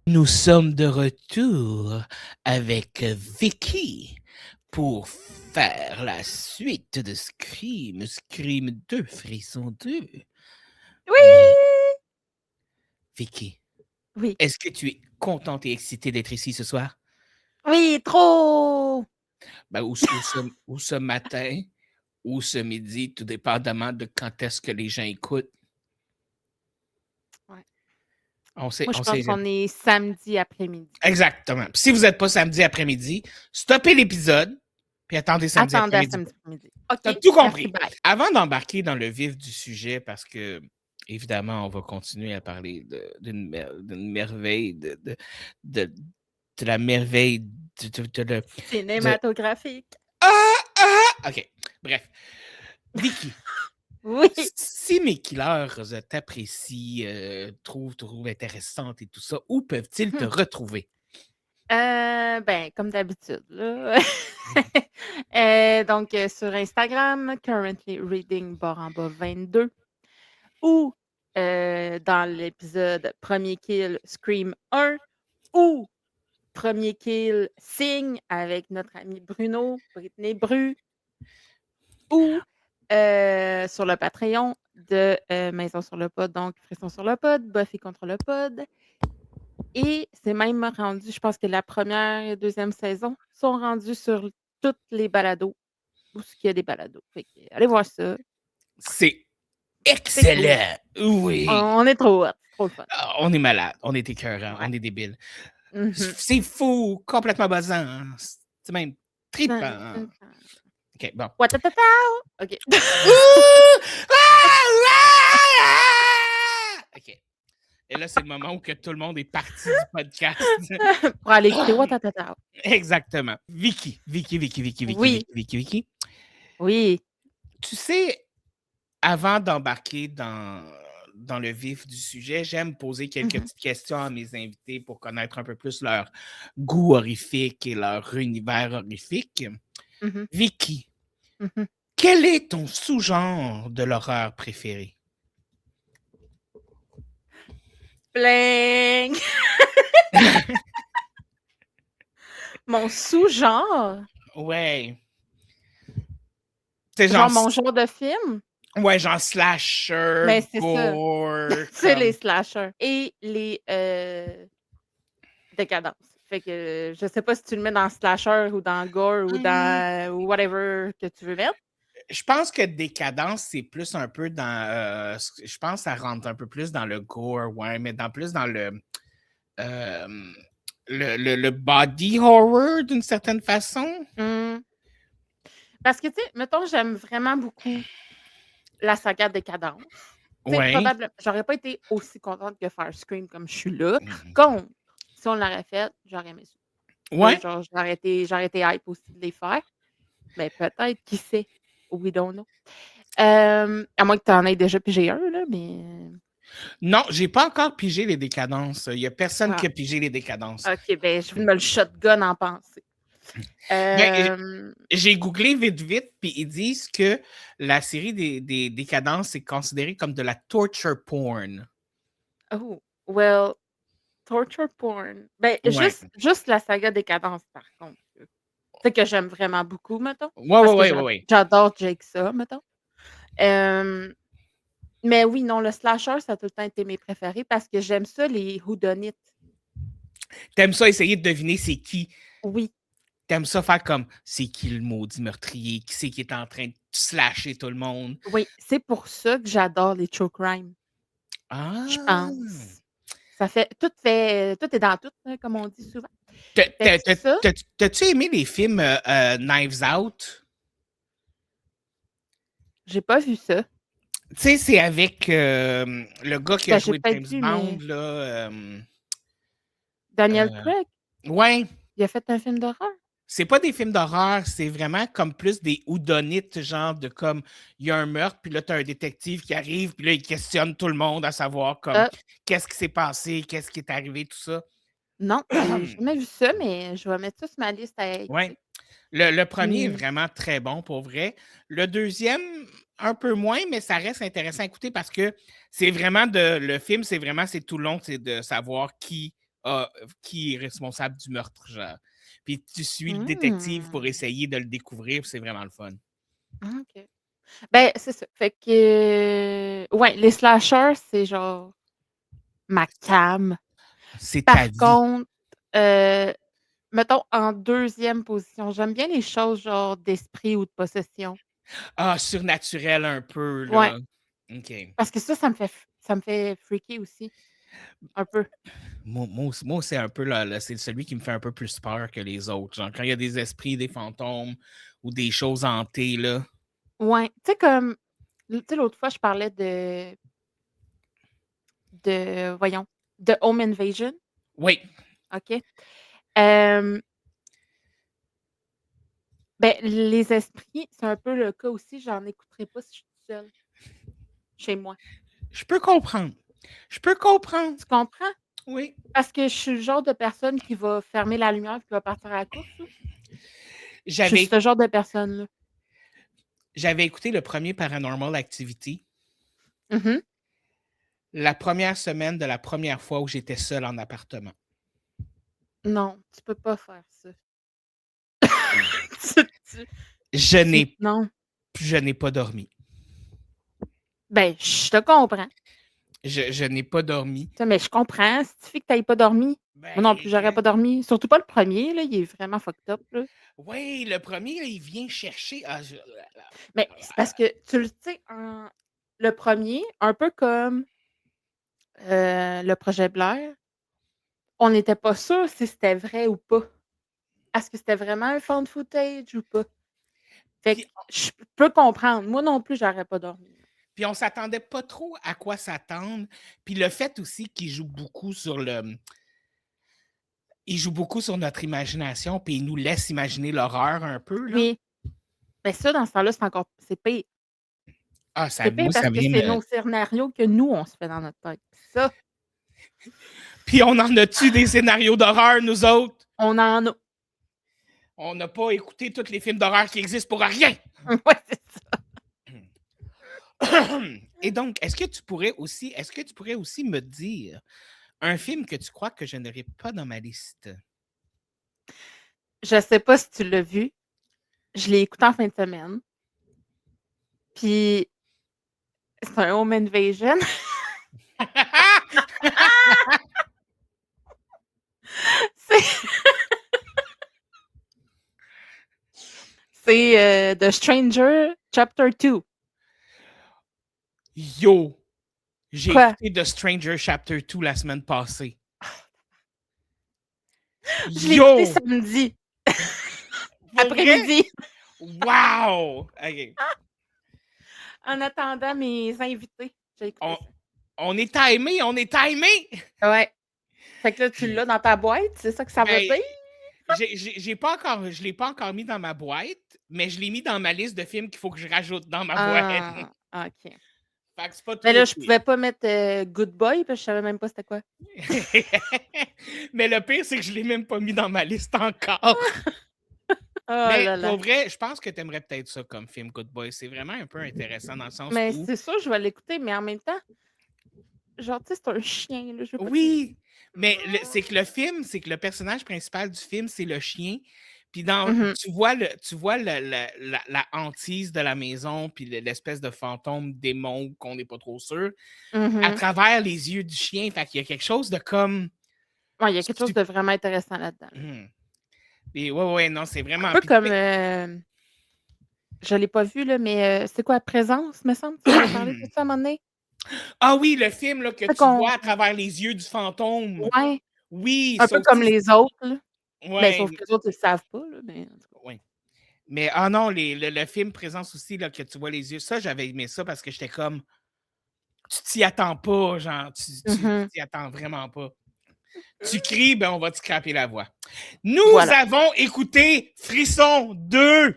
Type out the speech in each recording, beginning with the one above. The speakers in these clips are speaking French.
Nous sommes de retour avec Vicky pour faire la suite de Scream 2, Frisson 2. Oui! Vicky, Oui. est-ce que tu es contente et excitée d'être ici ce soir? Oui, trop! Ben, ou ce matin, ou ce midi, tout dépendamment de quand est-ce que les gens écoutent. Ouais. On sait, Moi, je on pense sait. qu'on est samedi après-midi. Exactement. Puis si vous n'êtes pas samedi après-midi, stoppez l'épisode, puis attendez samedi Attendez à après-midi. samedi après-midi. T'as OK, tout merci, compris. bye. Avant d'embarquer dans le vif du sujet, parce que, évidemment, on va continuer à parler d'une merveille, de la merveille de. Cinématographique. OK. Bref. Vicky, Oui. si mes killers t'apprécient, trouvent intéressante et tout ça, où peuvent-ils te retrouver? Ben, comme d'habitude, là. Donc, sur Instagram, currently reading barre 22, ou dans l'épisode Premier Kill Scream 1, ou Premier Kill Signe avec notre ami Bruno, Britney Bru, ou sur le Patreon de Maison sur le pod, donc Frisson sur le pod, Buffy contre le pod. Et c'est même rendu, je pense que la première et deuxième saison sont rendus sur toutes les balados, où ce qu'il y a des balados. Fait que, allez voir ça. C'est C'est cool. excellent! Oui! On est trop hot. C'est trop le fun. Ah, on est malade, on est écœurant, Ouais. on est débile. Mhm. C'est fou, complètement buzzant. Hein. C'est même trippant. Hein. OK, bon. Watatata! OK. OK. Et là, c'est le moment où que tout le monde est parti du podcast. Pour aller écouter Watatata. Exactement. Vicky. Oui. Oui. Tu sais, avant d'embarquer dans le vif du sujet, j'aime poser quelques Mhm. petites questions à mes invités pour connaître un peu plus leur goût horrifique et leur univers horrifique. Mhm. Vicky, Mhm. quel est ton sous-genre de l'horreur préféré? Bling! Mon sous-genre? Ouais. C'est Genre mon genre de film? Ouais, genre slasher, Mais c'est ça. gore, C'est les comme. slashers et les décadences. Fait que je sais pas si tu le mets dans slasher ou dans gore ou dans whatever que tu veux mettre. Je pense que Décadence, c'est plus un peu dans. Je pense que ça rentre un peu plus dans le gore, ouais, mais plus dans euh, le body horror d'une certaine façon. Mmh. Parce que, tu sais, mettons, j'aime vraiment beaucoup la saga Décadence. Tu sais, Ouais. probablement, j'aurais pas été aussi contente que faire Scream comme je suis là. Mhm. Contre, si on l'aurait fait, j'aurais aimé ça. Là, Ouais. genre, j'aurais été hype aussi de les faire. Mais peut-être, qui sait? We don't know. À moins que tu en aies déjà pigé un, là, mais. Non, j'ai pas encore pigé les décadences. Il y a personne qui Ah, a pigé les décadences. OK, ben, je viens de me le shotgun en pensée. Ben, Euh, j'ai googlé vite, puis ils disent que la série des décadences est considérée comme de la torture porn. oh, well, torture porn. Ben, Ouais. juste la saga Décadence, par contre. C'est que j'aime vraiment beaucoup, mettons. Parce que Ouais. j'adore Jigsaw, mettons. Euh, mais oui, non, le slasher, ça a tout le temps été mes préférés parce que j'aime ça, les whodunits. T'aimes ça essayer de deviner c'est qui. Oui, T'aimes ça faire comme c'est qui le maudit meurtrier, qui c'est qui est en train de slasher tout le monde. oui, c'est pour ça que j'adore les true crime, je Ah! pense. Tout est dans tout, hein, comme on dit souvent. Fait que ça, T'as-tu aimé les films Knives Out? j'ai pas vu ça. Tu sais, c'est avec le gars qui a Ben, j'ai joué peut-être James vu, Bond, mais là. Daniel Euh, Craig, ouais, il a fait un film d'horreur? c'est pas des films d'horreur, c'est vraiment comme plus des whodunits, genre de comme il y a un meurtre, puis là, t'as un détective qui arrive, puis là, il questionne tout le monde à savoir comme Euh, qu'est-ce qui s'est passé, qu'est-ce qui est arrivé, tout ça. non, j'ai jamais vu ça, mais je vais mettre ça sur ma liste à Ouais. écouter. Le premier est Puis, vraiment très bon pour vrai. Le deuxième, un peu moins, mais ça reste intéressant à écouter parce que c'est vraiment le film, c'est tout le long, c'est de savoir qui qui est responsable du meurtre, genre. Puis tu suis le détective pour essayer de le découvrir, c'est vraiment le fun. OK. Ben, c'est ça. Fait que, ouais, les slashers, c'est genre ma came. C'est ta Par vie. contre, mettons en 2e position, j'aime bien les choses genre d'esprit ou de possession. Surnaturel un peu, Ouais, là. OK. parce que ça me fait freaker aussi, un peu. Moi, c'est un peu c'est celui qui me fait un peu plus peur que les autres. Genre, quand il y a des esprits, des fantômes ou des choses hantées, là. Ouais, tu sais comme tu sais l'autre fois je parlais voyons, de Home Invasion, Oui. OK? Hem, ben, les esprits, c'est un peu le cas aussi, j'en écouterai pas si je suis toute seule, chez moi. Je peux comprendre. Je peux comprendre. Tu comprends? Oui. Parce que je suis le genre de personne qui va fermer la lumière puis qui va partir à la course, là. Je suis J'avais ce genre de personne-là. j'avais écouté le premier Paranormal Activity Mmh. la première semaine de la première fois où j'étais seul en appartement. Non, tu peux pas faire ça. Tu Je n'ai non. je n'ai pas dormi. Ben, je te comprends. Je n'ai pas dormi. Tu sais, mais je comprends, si tu fais que tu pas dormi. Moi non plus, j'aurais Ben, pas dormi. Surtout pas le premier là, il est vraiment fucked up, là. oui, le premier, là, il vient chercher. Mais c'est parce que tu le sais, le premier, un peu comme, le projet Blair, on n'était pas sûr si c'était vrai ou pas. Est-ce que c'était vraiment un found footage ou pas? Fait que Puis, je peux comprendre. Moi non plus, j'aurais pas dormi. puis on s'attendait pas trop à quoi s'attendre. Puis le fait aussi qu'il joue beaucoup sur il joue beaucoup sur notre imagination, puis il nous laisse imaginer l'horreur un peu, là. Oui, mais ça, dans ce temps-là, c'est pire. C'est pire Moi, parce ça que vient c'est me. nos scénarios que nous, on se fait dans notre tête. Ça, Puis on en a-tu des scénarios d'horreur, nous autres? on en a. On n'a pas écouté tous les films d'horreur qui existent pour rien. Ouais, c'est ça. Et donc, est-ce que tu pourrais aussi me dire un film que tu crois que je n'aurais pas dans ma liste? Je sais pas si tu l'as vu. Je l'ai écouté en fin de semaine. Puis c'est un home invasion. C'est c'est, The Stranger Chapter 2. Yo! J'ai Quoi? écouté The Stranger Chapter 2 la semaine passée. Je l'ai écouté Yo! samedi, Pour vrai? après-midi, Wow! OK. en attendant mes invités. J'ai écouté On, ça. on est timé, on est timé! Ouais. Fait que là, tu l'as dans ta boîte, c'est ça que ça veut Ben, dire? je l'ai pas encore mis dans ma boîte, mais je l'ai mis dans ma liste de films qu'il faut que je rajoute dans ma boîte. Ah, OK. Fait que c'est pas Mais tout là, je écrit. pouvais pas mettre, Good Boy parce que je savais même pas c'était quoi. Mais le pire, c'est que je l'ai même pas mis dans ma liste encore. Oh Mais là pour là. vrai, je pense que tu aimerais peut-être ça comme film Good Boy. C'est vraiment un peu intéressant dans le sens Mais où c'est sûr, je vais l'écouter, mais en même temps, genre, tu sais, c'est un chien, là, je veux pas qu'il oui, mais c'est que le film, c'est que le personnage principal du film, c'est le chien. Puis Mmh. tu vois la hantise de la maison, puis l'espèce de fantôme démon qu'on n'est pas trop sûr, à Mmh. travers les yeux du chien. Fait qu'il y a quelque chose de comme. Ouais, il y a quelque chose de vraiment intéressant là-dedans, là. Mhm. Et ouais, non, c'est Un vraiment. peu Puis, tu comme, sais, je l'ai pas vu, là, mais, c'est quoi? Présence, me semble? Tu m'avais parlé de ça à un moment donné? ah oui, le film là, que Tu sais tu qu'on vois à travers les yeux du fantôme. ouais, Oui, un ça peu comme aussi. les autres, là. Ben, Ouais, sauf que les autres, ils le savent pas, là, mais en tout cas. ouais. Mais ah non, le film Présence aussi, là, que tu vois les yeux, ça, j'avais aimé ça parce que j'étais comme, tu t'y attends pas, genre, tu Mmh. t'y attends vraiment pas. Tu cries, ben on va te scraper la voix. Nous Voilà. avons écouté Frisson 2.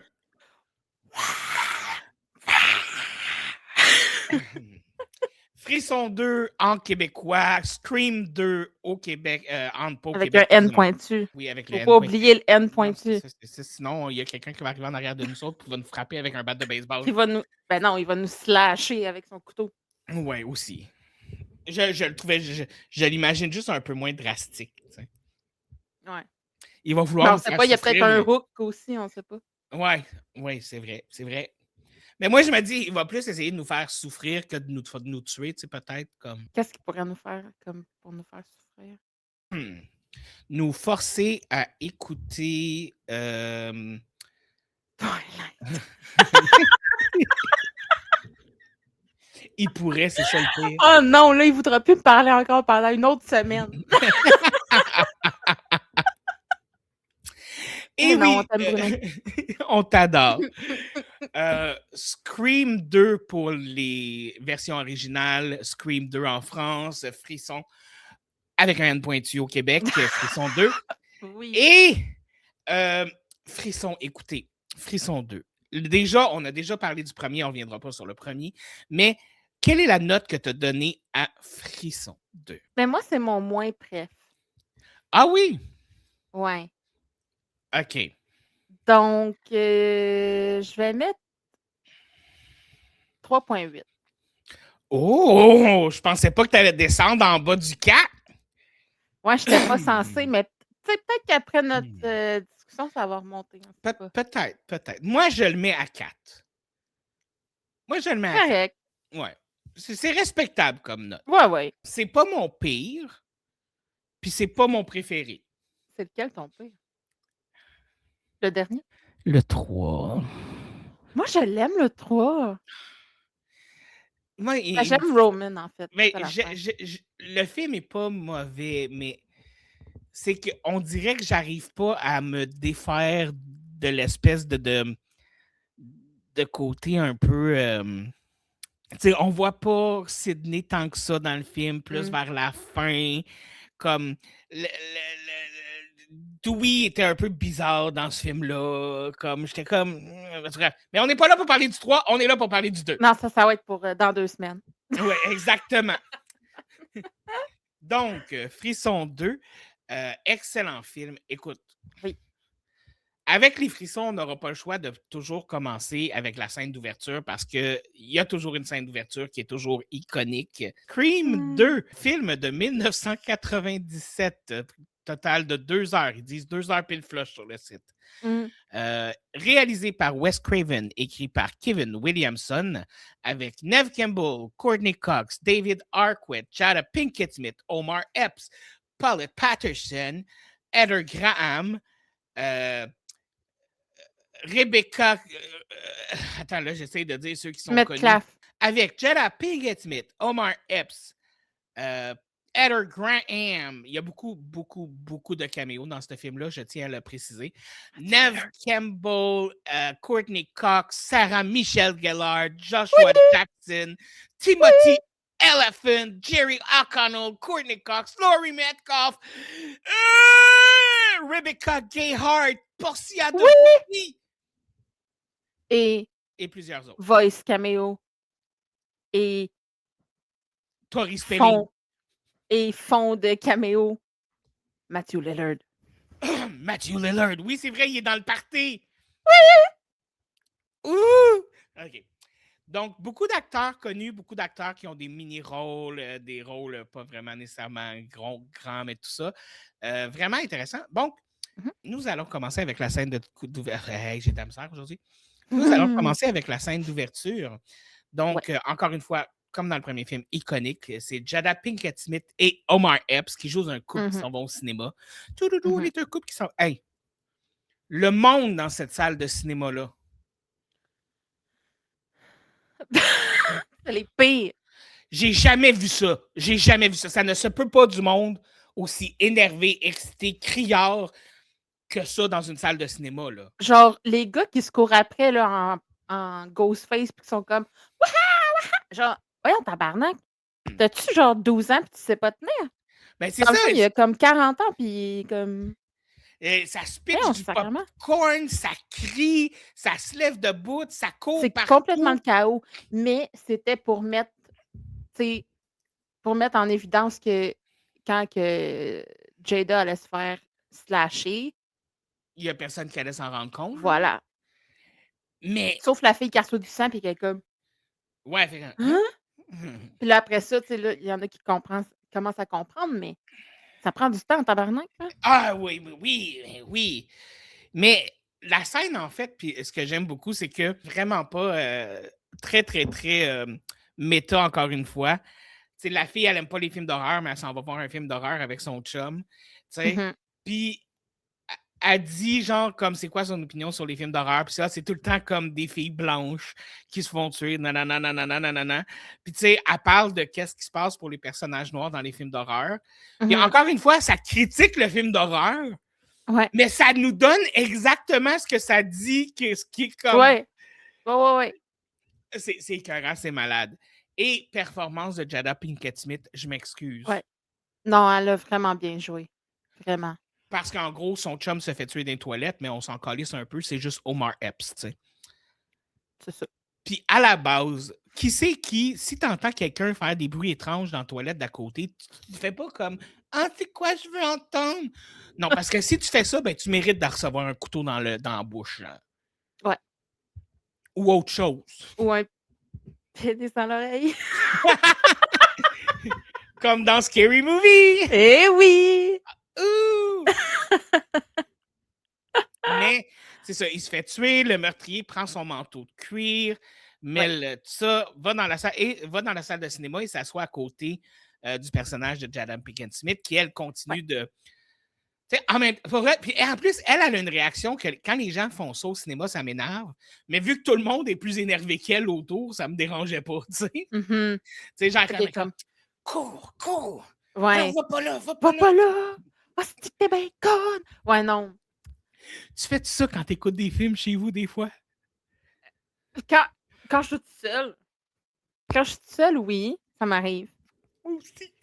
Frisson 2 en québécois, Scream 2 au Québec, pas au Avec un Québec, N excusez-moi. pointu. Oui, avec le Faut N pas pointu. oublier le N Non, pointu sinon, il y a quelqu'un qui va arriver en arrière de nous autres et qui va nous frapper avec un bat de baseball. qui va nous ben non, il va nous slasher avec son couteau. Ouais, aussi. Je le trouvais, je l'imagine juste un peu moins drastique. Tu sais. Ouais. Il va Mais vouloir on nous sait faire pas, il y a peut-être souffrir, un mais. hook aussi, on sait pas. Ouais, ouais, c'est vrai, c'est vrai. Mais moi, je me dis, il va plus essayer de nous faire souffrir que de nous tuer, tu sais, peut-être comme. Qu'est-ce qu'il pourrait nous faire comme pour nous faire souffrir? Nous forcer à écouter. Twilight. Il pourrait, c'est ça le pire. Oh non, là, il voudra plus me parler encore pendant une autre semaine. Et non, on oui, t'aime, Bruno. on t'adore. Scream 2 pour les versions originales, Scream 2 en France, Frisson avec un N pointu au Québec, Frisson 2. Oui. Et Frisson, écoutez, Frisson 2. Déjà, on a déjà parlé du premier, on ne reviendra pas sur le premier, mais quelle est la note que tu as donnée à Frisson 2? Mais moi, c'est mon moins préf. Ah oui? Ouais. OK. Donc, je vais mettre 3,8. Oh! Je pensais pas que tu allais descendre en bas du 4. Ouais, je n'étais pas censée, mais peut-être qu'après notre discussion, ça va remonter. Peut-être, peut-être. Moi, je le mets à 4. Moi, je le mets à 4. Correct. Ouais. C'est respectable comme note. Ouais, ouais. C'est pas mon pire, puis c'est pas mon préféré. C'est lequel ton pire? Le dernier? Le 3. Moi, je l'aime, le 3. Moi, Ben, j'aime Roman, en fait. mais C'est l'affaire. le film est pas mauvais, mais c'est qu'on dirait que j'arrive pas à me défaire de l'espèce de côté un peu. Tu sais, on voit pas Sydney tant que ça dans le film, plus vers la fin. Comme. Dewey était un peu bizarre dans ce film-là. Comme, j'étais comme. Mais on n'est pas là pour parler du 3, on est là pour parler du 2. Non, ça va être pour dans 2 semaines. Oui, exactement. Donc, Frisson 2, excellent film. Écoute, Oui. avec les frissons, on n'aura pas le choix de toujours commencer avec la scène d'ouverture parce qu'il y a toujours une scène d'ouverture qui est toujours iconique. Scream 2, film de 1997, total de 2 heures. Ils disent 2 heures pile flush sur le site. Réalisé par Wes Craven, écrit par Kevin Williamson, avec Neve Campbell, Courtney Cox, David Arquette, Jada Pinkett Smith, Omar Epps, Paulette Patterson, Heather Graham, Rebecca. Attends, là, j'essaie de dire ceux qui sont connus. Avec Jada Pinkett Smith, Omar Epps, Heather Graham. Il y a beaucoup, beaucoup, beaucoup de caméos dans ce film-là, je tiens à le préciser. Neve Campbell, Courtney Cox, Sarah Michelle Gellar, Joshua Jackson, Timothy Elephant, Jerry O'Connell, Courtney Cox, Laurie Metcalf, Rebecca Gayheart, Portia de Bobby. Et plusieurs autres. Voice cameo. Et Tori Spelling. Et fond de caméo. Matthew Lillard. Matthew Lillard. Oui, c'est vrai, il est dans le party. Oui! Ouh! OK. Donc, beaucoup d'acteurs connus, beaucoup d'acteurs qui ont des mini-rôles, des rôles pas vraiment nécessairement grands, mais tout ça. Vraiment intéressant. Donc, nous allons commencer avec la scène d'ouverture. Hey, j'ai de la misère aujourd'hui. Nous allons commencer avec la scène d'ouverture. Donc, encore une fois, comme dans le premier film, iconique, c'est Jada Pinkett Smith et Omar Epps qui jouent un couple qui s'en vont au cinéma. Les deux couples qui sont... Hey! Le monde dans cette salle de cinéma-là. C'est les pires. J'ai jamais vu ça. J'ai jamais vu ça. Ça ne se peut pas du monde aussi énervé, excité, criard que ça dans une salle de cinéma, là. Genre, les gars qui se courent après là, en Ghostface puis qui sont comme « Waha! Waha! » Genre, voyons, tabarnak. T'as-tu genre 12 ans puis tu sais pas tenir? Ben, c'est Dans ça. le fond, il a comme 40 ans puis comme... ça se pitch du sacrément. popcorn, ça crie, ça se lève debout, ça court partout. C'est complètement le chaos. Mais c'était pour mettre, en évidence que quand que Jada allait se faire slasher, il y a personne qui allait s'en rendre compte. Voilà. Mais... Sauf la fille qui reçoit du sang puis qui est comme... Ouais, fait Hein? Puis là, après ça, tu sais, là, il y en a qui commencent à comprendre, mais ça prend du temps en tabarnak, hein? Ah oui, oui, oui, oui. Mais la scène, en fait, puis ce que j'aime beaucoup, c'est que vraiment pas très, très, très méta, encore une fois. Tu sais, la fille, elle aime pas les films d'horreur, mais elle s'en va voir un film d'horreur avec son chum. Tu sais. Mhm. Puis elle dit, genre, comme c'est quoi son opinion sur les films d'horreur. Puis ça, c'est tout le temps comme des filles blanches qui se font tuer, nanana, nanana, nanana. Puis tu sais, elle parle de qu'est-ce qui se passe pour les personnages noirs dans les films d'horreur. Puis Mhm. encore une fois, ça critique le film d'horreur, Ouais. mais ça nous donne exactement ce que ça dit, ce qui est comme. Ouais. Ouais. C'est écœurant, c'est malade. Et performance de Jada Pinkett Smith, je m'excuse. Ouais. Non, elle a vraiment bien joué. Vraiment. Parce qu'en gros, son chum se fait tuer dans les toilettes, mais on s'en calisse un peu, c'est juste Omar Epps, tu sais. C'est ça. Puis à la base, qui c'est qui, si t'entends quelqu'un faire des bruits étranges dans la toilette d'à côté, tu fais pas comme Ah, c'est quoi je veux entendre? Non, parce que si tu fais ça, ben tu mérites de recevoir un couteau dans la bouche. Genre. Ouais. Ou autre chose. Ou un pénis dans l'oreille. Comme dans Scary Movie! Eh oui! Ouh! Mais c'est ça, il se fait tuer, le meurtrier prend son manteau de cuir, met tout ça, va dans la salle de cinéma et s'assoit à côté du personnage de Jada Pinkett Smith, qui, elle, continue de. Puis en plus, elle a une réaction que quand les gens font ça au cinéma, ça m'énerve. Mais vu que tout le monde est plus énervé qu'elle autour, ça me dérangeait pas, tu sais. Mhm. Tu sais, genre, Ok, comme, cours, cours. Ouais. Non, va pas là, va Va pas là. pas là! Ah, c'est que t'es bien conne! Ouais, non. Tu fais ça quand t'écoutes des films chez vous, des fois? Quand je suis toute seule. Quand je suis toute seule, oui, ça m'arrive. Moi aussi.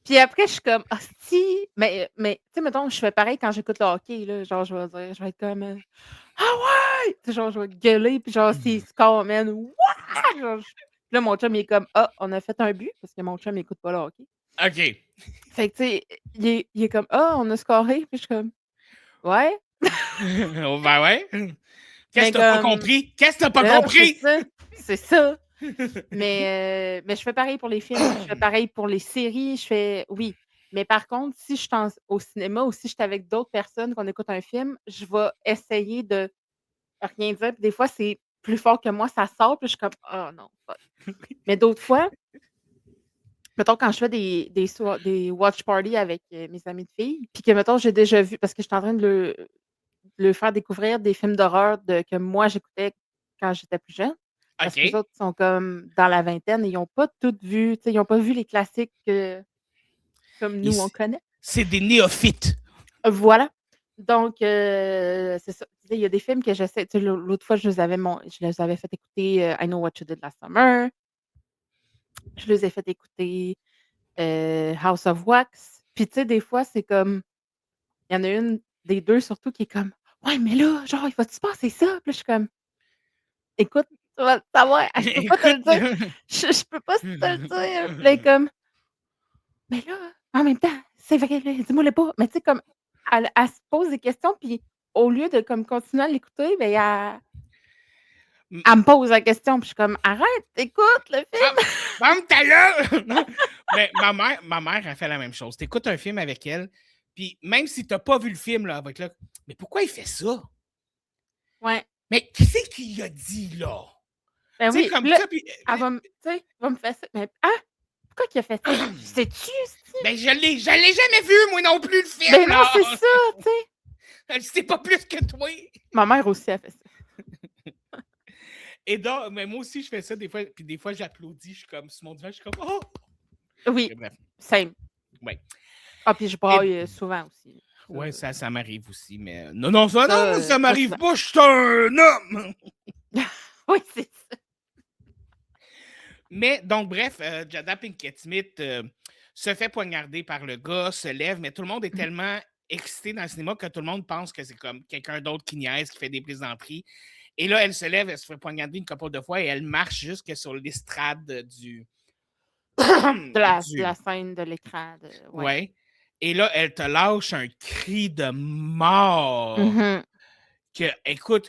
Puis après, je suis comme, si, mais tu sais, mettons, je fais pareil quand j'écoute le hockey, là, genre, je vais dire, je vais être comme, ah ouais! Tu sais, genre, je vais gueuler, puis genre, s'il score, man, ouais! Genre, là, mon chum, il est comme, ah, on a fait un but, parce que mon chum, il écoute pas le hockey. OK. Fait que, tu sais, il est comme, ah, on a scoré, puis je suis comme, ouais. Ben ouais. Qu'est-ce Mais que t'as pas comme, compris? Qu'est-ce que t'as pas là, compris? c'est ça. Mais je fais pareil pour les films, je fais pareil pour les séries, oui. Mais par contre, si je suis au cinéma ou si je suis avec d'autres personnes qu'on écoute un film, je vais essayer de rien dire. Puis des fois, c'est plus fort que moi, ça sort, puis je suis comme «Oh non, fuck». Mais d'autres fois, mettons quand je fais des watch parties avec, mes amis de filles, puis que mettons j'ai déjà vu parce que j'étais en train de le faire découvrir des films d'horreur que moi j'écoutais quand j'étais plus jeune. Parce que les OK. autres sont comme dans la vingtaine et ils ont pas toutes vu, tu sais, ils ont pas vu les classiques, comme nous on connaît. C'est des néophytes. Voilà. Donc c'est ça. Tu sais, il y a des films que j'essaie tu sais, l'autre fois, je les avais fait écouter, I Know What You Did Last Summer. Je les ai fait écouter, House of Wax. Puis tu sais, des fois, c'est comme il y en a une des 2 surtout qui est comme: «Ouais, mais là, genre, il va-tu se passer ça?» Puis là, je suis comme: «Écoute, tu vas le savoir, je peux pas te le dire, Écoute. je peux pas te le dire». Puis là, elle est comme: «Mais là, en même temps, c'est vrai, là, dis-moi-le pas». Mais tu sais, comme, elle se pose des questions, puis au lieu de comme continuer à l'écouter, ben, elle me pose la question, puis je suis comme: «Arrête, écoute le film!» Ferme ta gueule! Mais ma mère a fait la même chose. T'écoutes un film avec elle, puis même si t'as pas vu le film, là, avec là, mais pourquoi il fait ça? Ouais, Mais qui c'est qui l'a dit, là? ben Tu sais, oui, comme puis là, ça, puis. elle va me tu sais, elle va me faire ça, mais: «Ah! Pourquoi qu'il a fait ça?» «Sais-tu, esti?» Ben, je l'ai jamais vu, moi non plus, le Ben film, non, là! c'est ça, tu sais. C'est pas plus que toi! Ma mère aussi a fait ça. Et donc, mais moi aussi, je fais ça des fois, puis des fois, j'applaudis, je suis comme, sur mon divan, je suis comme, oh! Oui, Bref, same. ouais. Ah, puis je Et, braille, souvent aussi. ouais, ça m'arrive aussi, mais non, ça Pas m'arrive souvent. pas, je suis un homme! Oui, c'est ça. Mais donc, bref, Jada Pinkett Smith se fait poignarder par le gars, se lève, mais tout le monde est Mmh. tellement excité dans le cinéma que tout le monde pense que c'est comme quelqu'un d'autre qui niaise, qui fait des plaisanteries. Et là, elle se lève, elle se fait poignarder une couple de fois et elle marche jusque sur l'estrade du. De la du. scène de l'écran ouais. Ouais. Et là, elle te lâche un cri de mort. Mmh. Que, écoute,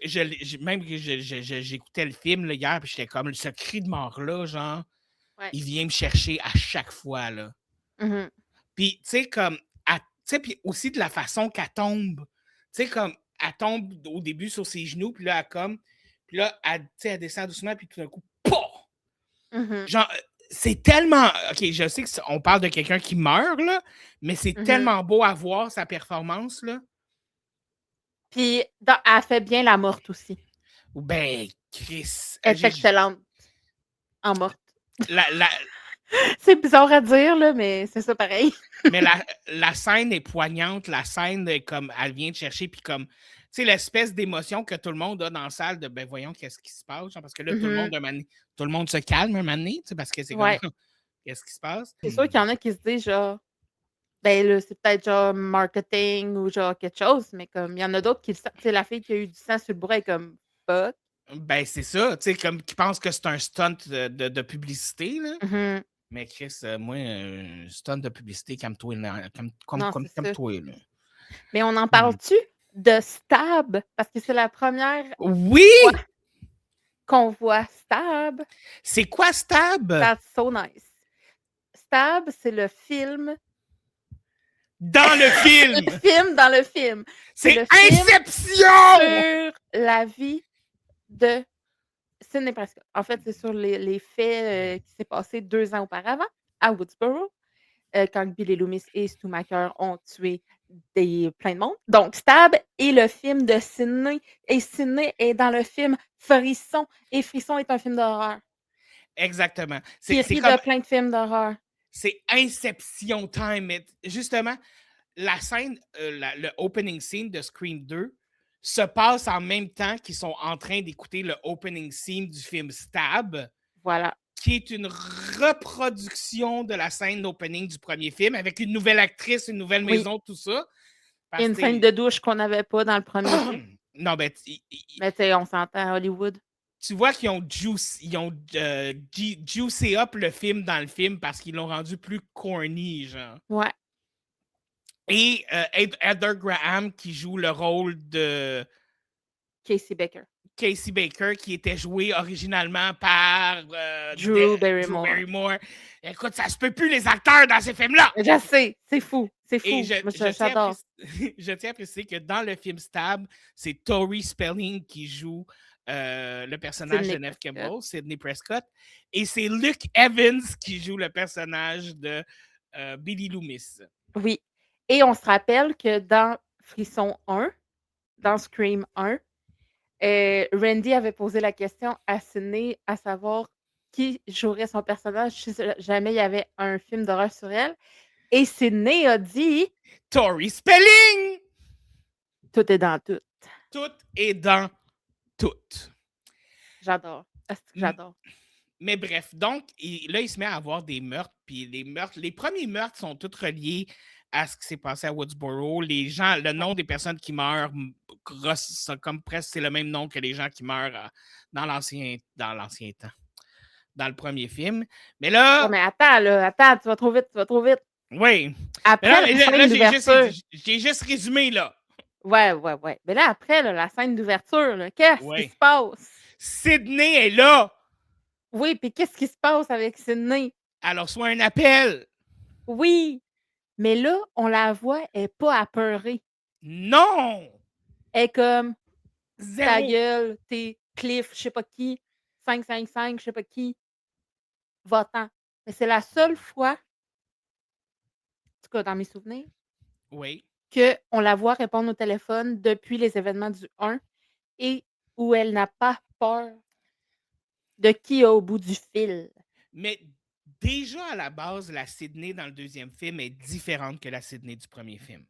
même que j'écoutais le film là, hier, puis j'étais comme, ce cri de mort-là, genre. Ouais. il vient me chercher à chaque fois, là. Mhm. Puis, tu sais, comme, tu sais, puis aussi de la façon qu'elle tombe. Tu sais, comme, elle tombe au début sur ses genoux, puis là, puis là, tu sais, elle descend doucement, puis tout d'un coup, POUH! Mhm. Genre, c'est tellement. OK, je sais qu'on parle de quelqu'un qui meurt, là, mais c'est Mhm. tellement beau à voir sa performance, là. Puis, elle fait bien la morte aussi. Ou ben, Chris. Elle est excellente en morte. La, C'est bizarre à dire, là, mais c'est ça pareil. mais la scène est poignante, la scène est comme elle vient te chercher, puis comme, tu sais, l'espèce d'émotion que tout le monde a dans la salle de ben voyons qu'est-ce qui se passe, genre, parce que là, tout le monde se calme un moment donné, tu sais, parce que c'est comme Ouais. qu'est-ce qui se passe? C'est sûr qu'il y en a qui se disent genre, ben là, c'est peut-être genre marketing ou genre quelque chose, mais comme il y en a d'autres qui le savent. Tu sais, la fille qui a eu du sang sur le bras est comme fuck. Ben, c'est ça, tu sais, comme qui pensent que c'est un stunt de publicité, là. Mhm. Mais Chris, moi, stunt de publicité, calme-toi, là, Non, c'est ça. calme-toi, là. Mais on en parle-tu de Stab? Parce que c'est la première Oui! fois qu'on voit Stab. C'est quoi Stab? That's so nice. Stab, c'est le film. Dans le film! Le film dans le film. C'est le film Inception! sur la vie de Sidney Prescott. En fait, c'est sur les faits qui s'est passé 2 ans auparavant à Woodsboro, quand Billy Loomis et Stu Macker ont tué plein de monde. Donc, Stab est le film de Sidney et Sidney est dans le film Frisson et Frisson est un film d'horreur Exactement. qui C'est rit comme. de plein de films d'horreur. C'est Inception time. Mais justement, la scène, le opening scene de Scream 2 se passe en même temps qu'ils sont en train d'écouter le opening scene du film Stab, Voilà. qui est une reproduction de la scène d'opening du premier film avec une nouvelle actrice, une nouvelle Oui. maison, tout ça. Et une scène de douche qu'on n'avait pas dans le premier film. Non, ben, Mais tu sais, on s'entend à Hollywood. tu vois qu'ils ont juicé up le film dans le film parce qu'ils l'ont rendu plus corny, genre. Ouais. Et Heather Graham qui joue le rôle de Casey Baker. Casey Baker qui était joué originalement par Drew Barrymore. Écoute, ça se peut plus les acteurs dans ces films-là! Je sais, c'est fou, c'est fou. Et Moi, j'adore. je tiens à préciser que dans le film Stab, c'est Tori Spelling qui joue le personnage Sidney de Neve Prescott. Campbell, Sidney Prescott, et c'est Luke Evans qui joue le personnage de Billy Loomis. Oui. Et on se rappelle que dans Frisson 1, dans Scream 1, Randy avait posé la question à Sidney à savoir qui jouerait son personnage si jamais il y avait un film d'horreur sur elle. Et Sidney a dit Tori Spelling! tout est dans tout. Tout est dans tout. J'adore. J'adore. Mais bref, donc, là, il se met à avoir des meurtres, puis les premiers meurtres sont tous reliés à ce qui s'est passé à Woodsboro. Les gens, le nom des personnes qui meurent, comme presque c'est le même nom que les gens qui meurent dans l'ancien temps, dans le premier film. Mais là... Ouais, mais attends, tu vas trop vite. Oui. Après la scène d'ouverture... J'ai juste résumé, là. Ouais. Mais là, après, la scène d'ouverture, qu'est-ce qui se passe? Sidney est là! Oui, puis qu'est-ce qui se passe avec Sidney? Alors, soit un appel. Oui, mais là, on la voit, elle n'est pas apeurée. Non! Elle est comme, Zéro. ta gueule, t'es Cliff, je sais pas qui, 555, je sais pas qui, va-t'en. Mais c'est la seule fois, en tout cas dans mes souvenirs, oui, qu'on la voit répondre au téléphone depuis les événements du 1 et où elle n'a pas peur de qui est au bout du fil. Mais déjà à la base, la Sidney dans le deuxième film est différente que la Sidney du premier film.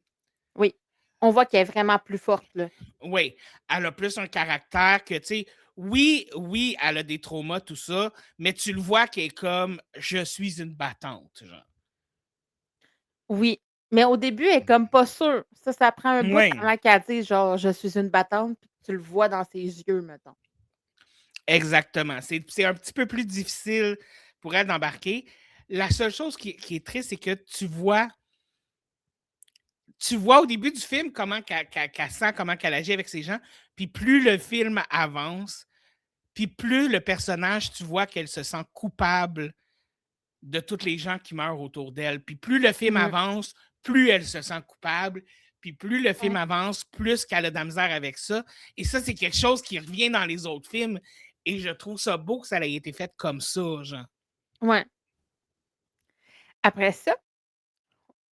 Oui, on voit qu'elle est vraiment plus forte, là. Oui, elle a plus un caractère que, tu sais, oui, elle a des traumas, tout ça, mais tu le vois qu'elle est comme « je suis une battante », genre. Oui, mais au début, elle est comme pas sûre. Ça prend un bout avant qu'elle dise genre « je suis une battante », puis tu le vois dans ses yeux, mettons. Exactement. C'est un petit peu plus difficile pour elle d'embarquer. La seule chose qui est triste, c'est que tu vois au début du film comment qu'elle sent, comment qu'elle agit avec ces gens, puis plus le film avance, puis plus le personnage, tu vois qu'elle se sent coupable de tous les gens qui meurent autour d'elle. Puis plus le film Mhm. avance, plus elle se sent coupable. Puis plus le film Ouais. avance, plus qu'elle a de la misère avec ça. Et ça, c'est quelque chose qui revient dans les autres films. Et je trouve ça beau que ça ait été fait comme ça, genre. Ouais. Après ça,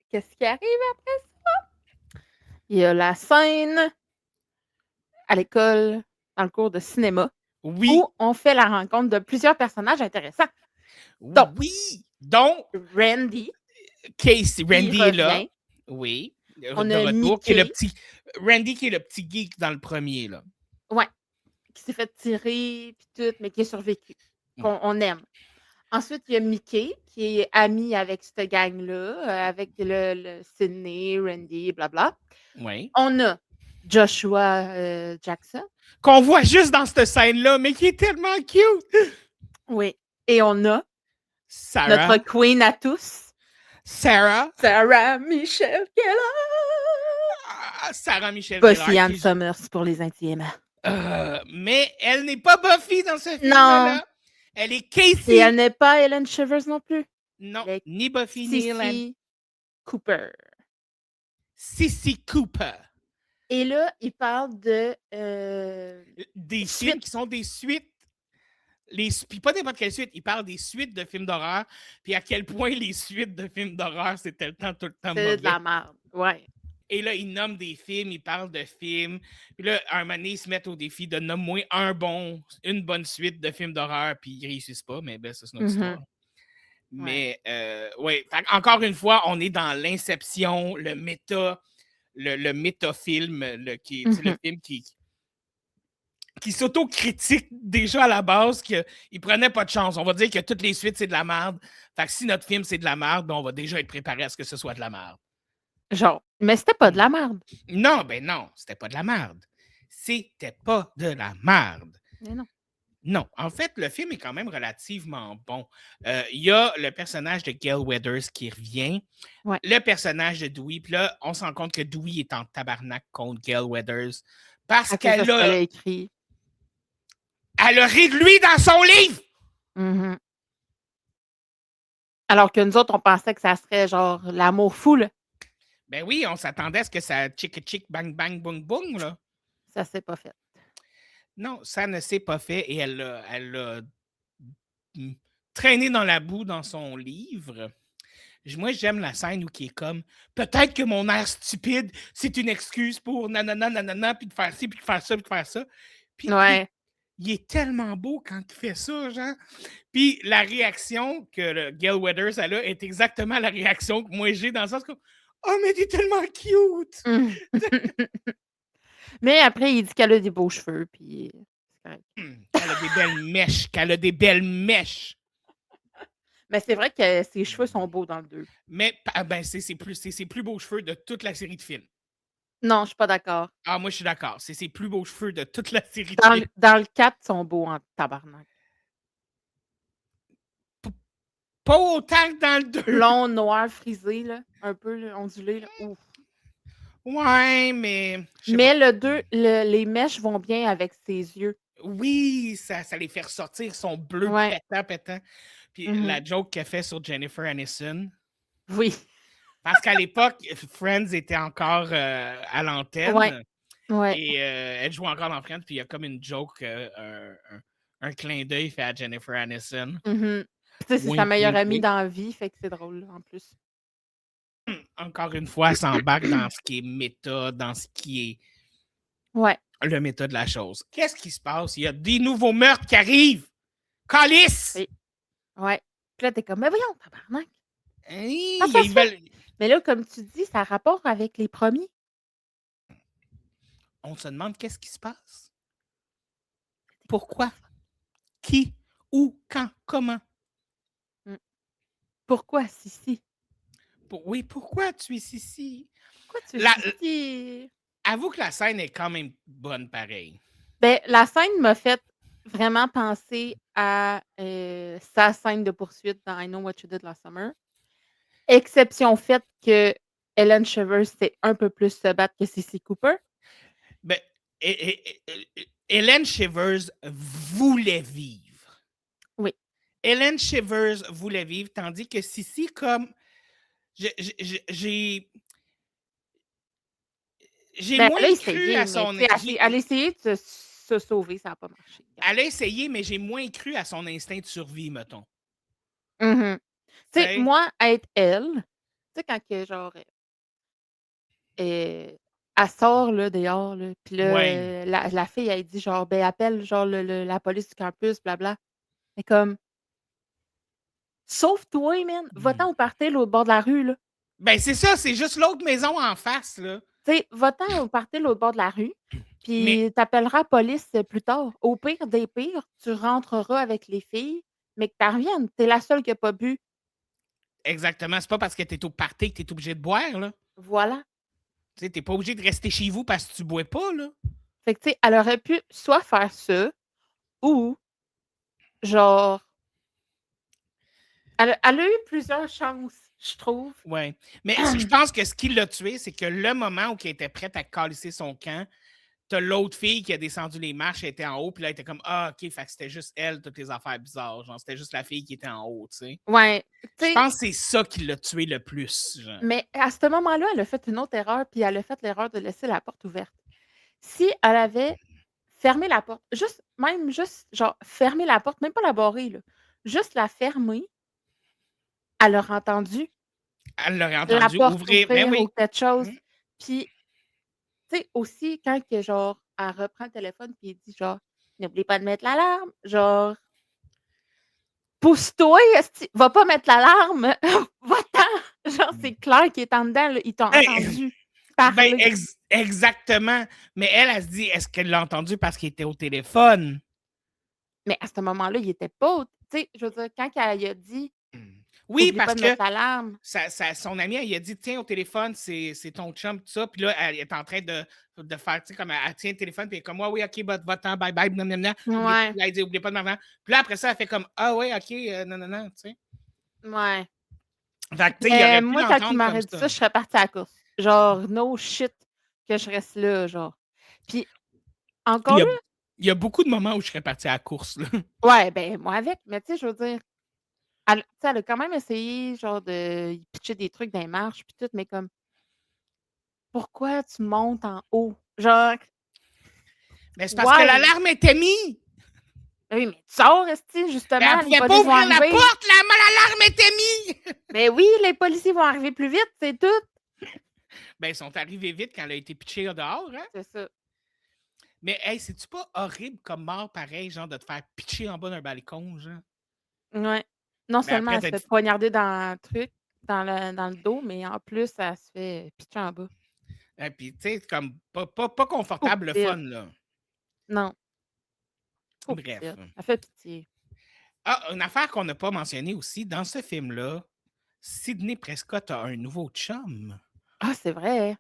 qu'est-ce qui arrive après ça? Il y a la scène à l'école, dans le cours de cinéma, Oui, où on fait la rencontre de plusieurs personnages intéressants. Donc, oui. Donc, Randy Casey, qui Randy est là. revient. Oui, de On a retour. Qui est le Mickey, petit, Randy qui est le petit geek dans le premier, là. ouais, qui s'est fait tirer puis tout, mais qui a survécu, Ouais. qu'on aime. Ensuite, il y a Mickey qui est ami avec cette gang-là, avec le Sydney, Randy, blabla. Oui. On a Joshua Jackson. Qu'on voit juste dans cette scène-là, mais qui est tellement cute. Oui. Et on a Sarah. notre queen à tous, Sarah. Sarah Michelle Gellar. Sarah Michelle Buffy Gellar. Ann Summers pour les intimes. Mais elle n'est pas Buffy dans ce Non. film-là. Elle est Casey. Et elle n'est pas Ellen Shivers non plus. Non, Elle est ni Buffy, ni Ellen. Sissy Cooper. Sissy Cooper. Et là, il parle de Des films suite. qui sont des suites. Puis pas n'importe quelle suite. Il parle des suites de films d'horreur. Puis à quel point les suites de films d'horreur, c'est tout le temps mauvais. C'est de la merde. Ouais. Et là, il nomme des films, il parle de films. Puis là, un moment donné, ils se mettent au défi de nommer une bonne suite de films d'horreur, puis ils réussissent pas, mais ben, ça, c'est notre histoire. Mais, ouais. Encore une fois, on est dans l'inception, le méta, le métafilm, qui est le film qui s'auto-critique déjà à la base qu'il prenait pas de chance. On va dire que toutes les suites, c'est de la merde. Fait que si notre film, c'est de la merde, ben, on va déjà être préparé à ce que ce soit de la merde. Genre, mais c'était pas de la merde. Non, ben non, c'était pas de la merde. C'était pas de la merde. Mais non. Non, en fait, le film est quand même relativement bon. Il y a le personnage de Gail Weathers qui revient. Ouais. Le personnage de Dewey. Puis là, on se rend compte que Dewey est en tabarnak contre Gail Weathers parce qu'elle a écrit. Elle a ri de lui dans son livre! Mm-hmm. Alors que nous autres, on pensait que ça serait genre l'amour fou, là. Ben oui, on s'attendait à ce que ça chick bang bang boum boum, là. Ça s'est pas fait. Non, ça ne s'est pas fait et elle a traîné dans la boue dans son livre. Moi, j'aime la scène où il est comme peut-être que mon air stupide, c'est une excuse pour nanana, nanana, puis de faire ci, puis de faire ça, puis de faire ça. Puis ouais. il est tellement beau quand il fait ça, genre. Puis la réaction que Gail Weathers a là est exactement la réaction que moi j'ai dans le sens que oh, mais t'es tellement cute! Mais après, il dit qu'elle a des beaux cheveux, puis c'est correct. Qu'elle a des belles mèches, qu'elle a des belles mèches. Mais c'est vrai que ses cheveux sont beaux dans le 2. Mais ben, c'est ses plus beaux cheveux de toute la série de films. Non, je suis pas d'accord. Ah, moi, je suis d'accord. C'est ses plus beaux cheveux de toute la série de films. Dans le 4, ils sont beaux en tabarnak. Pas autant que dans le 2. Long, noir, frisé, là, un peu là, ondulé. Là. Ouf. Ouais, mais... Mais le 2, les mèches vont bien avec ses yeux. Oui, ça les fait ressortir, son bleu pétant. Puis la joke qu'elle fait sur Jennifer Aniston. Oui. Parce qu'à l'époque, Friends était encore à l'antenne. Ouais. Et elle joue encore dans Friends. Puis il y a comme une joke, un clin d'œil fait à Jennifer Aniston. C'est sa meilleure amie dans la vie, fait que c'est drôle en plus. Encore une fois, elle s'embarque dans ce qui est méta, dans ce qui est le méta de la chose. Qu'est-ce qui se passe? Il y a des nouveaux meurtres qui arrivent! Calice! Oui. Ouais. Puis là, t'es comme, mais voyons, tabarnak! Mais là, comme tu dis, ça a rapport avec les premiers. On se demande qu'est-ce qui se passe? Pourquoi? Qui? Où? Quand? Comment? Pourquoi Sissi? Oui, pourquoi tu es Sissi? Pourquoi tu es Sissi? Avoue que la scène est quand même bonne pareil. Ben, la scène m'a fait vraiment penser à sa scène de poursuite dans I Know What You Did Last Summer. Exception faite que Ellen Shivers sait un peu plus se battre que Sissy Cooper. Ben, Ellen Shivers voulait vivre. Oui. Hélène Shivers voulait vivre, tandis que Sissi, comme. J'ai Ben, moins elle a cru à essayé, mais son. tu sais, elle a essayé de se sauver, ça n'a pas marché. Elle a essayé, mais j'ai moins cru à son instinct de survie, mettons. Tu sais, T'sais? moi, être elle, tu sais, quand que, genre, elle sort là, dehors, là, puis là, Ouais. la fille, elle dit genre, ben, appelle genre la police du campus, blabla. Mais comme, sauve-toi, man, va-t'en au party, l'autre bord de la rue, là. Ben, c'est ça, c'est juste l'autre maison en face, là. Tu sais, va-t'en au party, l'autre bord de la rue, Mais puis t'appelleras la police plus tard. Au pire des pires, tu rentreras avec les filles, mais que tu reviennes. T'es la seule qui a pas bu. exactement, c'est pas parce que t'es au party que t'es obligé de boire, là. Voilà. Tu sais, t'es pas obligé de rester chez vous parce que tu bois pas, là. Fait que, tu sais, elle aurait pu soit faire ça ou, genre, elle a eu plusieurs chances, je trouve. Ouais. Mais je pense que ce qui l'a tué, c'est que le moment où elle était prête à calisser son camp, t'as l'autre fille qui a descendu les marches, elle était en haut, puis là, elle était comme ah, OK, fait que c'était juste elle, toutes les affaires bizarres. Genre, c'était juste la fille qui était en haut, tu sais. Ouais, tu Je sais, pense que c'est ça qui l'a tué le plus, genre. mais à ce moment-là, elle a fait une autre erreur, puis elle a fait l'erreur de laisser la porte ouverte. Si elle avait fermé la porte, juste, genre, fermer la porte, même pas la barrer, là, juste la fermer, elle aurait entendu Elle l'aurait la entendu porte ouvrir. Ben ouvrir ou oui. quelque chose. Hmm. Puis, tu sais, aussi, quand que, genre, elle reprend le téléphone, puis elle dit, genre, n'oublie pas de mettre l'alarme, genre, pousse-toi, esti, va pas mettre l'alarme, va-t'en. Genre, c'est clair qu'il est en dedans, là, il t'a Ben, entendu ben, parler. exactement. Mais elle se dit, est-ce qu'elle l'a entendu parce qu'il était au téléphone? Mais à ce moment-là, il était pas tu sais, je veux dire, quand elle a dit: Oui, «Oublie pas parce de que mettre l'alarme», son ami, elle lui a dit tiens, au téléphone, c'est ton chum, tout ça. Puis là, elle est en train de faire, tu sais, comme elle tient le téléphone, puis elle est comme, ouais, oui, OK, va-t'en, bye bye, non, non, non. ouais, Là, elle dit, oubliez pas de m'avoir. Puis là, après ça, elle fait comme, ah, ouais, OK, non, non, non, tu sais. ouais. Fait que, tu sais, il Mais aurait pu moi, quand il l'entendre comme m'aurait dit ça. ça, je serais partie à la course. Genre, no shit que je reste là, genre. Puis Il encore y a, là, il y a beaucoup de moments où je serais parti à la course, là. ouais, ben, moi avec, mais tu sais, je veux dire, tu sais, elle a quand même essayé, genre, de y pitcher des trucs dans les marches puis tout, mais comme, pourquoi tu montes en haut? Genre, Mais c'est parce que why? l'alarme était mise. Ben oui, mais tu sors, esti, Mais elle justement, les pouvait pas polices vont ouvrir la arriver. porte, l'alarme était mise. Ben oui, les policiers vont arriver plus vite, c'est tout. Ben, ils sont arrivés vite quand elle a été pitchée dehors, hein. C'est ça. Mais, hey, c'est-tu pas horrible comme mort, pareil, genre, de te faire pitcher en bas d'un balcon, genre? Ouais. Non Mais seulement après, elle se fait poignarder dans le truc, dans le dos, mais en plus, elle se fait pitcher en bas. et puis, tu sais, comme pas Pauvre confortable le petite. fun, là. Non, pauvre Bref. petite. Elle fait pitié. Ah, une affaire qu'on n'a pas mentionnée aussi, dans ce film-là, Sidney Prescott a un nouveau chum, Ah, c'est vrai, hein.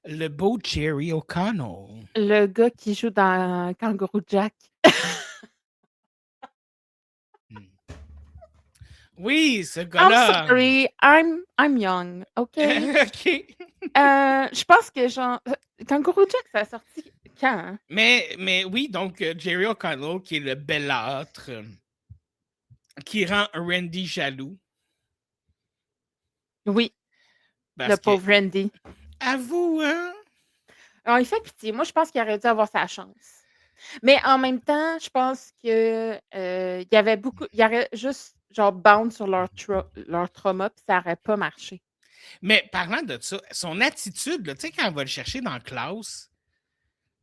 le beau Jerry O'Connell. Le gars qui joue dans Kangaroo Jack. Hmm. Oui, ce I'm gars-là. sorry, I'm young, OK? OK. Je pense que genre, Kangaroo Jack, ça a sorti quand, hein? Mais oui, donc Jerry O'Connell, qui est le bellâtre, qui rend Randy jaloux. Oui, le Parce que, pauvre Randy. avoue, hein? Alors, il fait pitié. Moi, je pense qu'il aurait dû avoir sa chance. Mais en même temps, je pense que, il y avait beaucoup il y aurait juste, genre, bound sur leur trauma, puis ça aurait pas marché. Mais parlant de ça, son attitude, là, tu sais, quand on va le chercher dans la classe,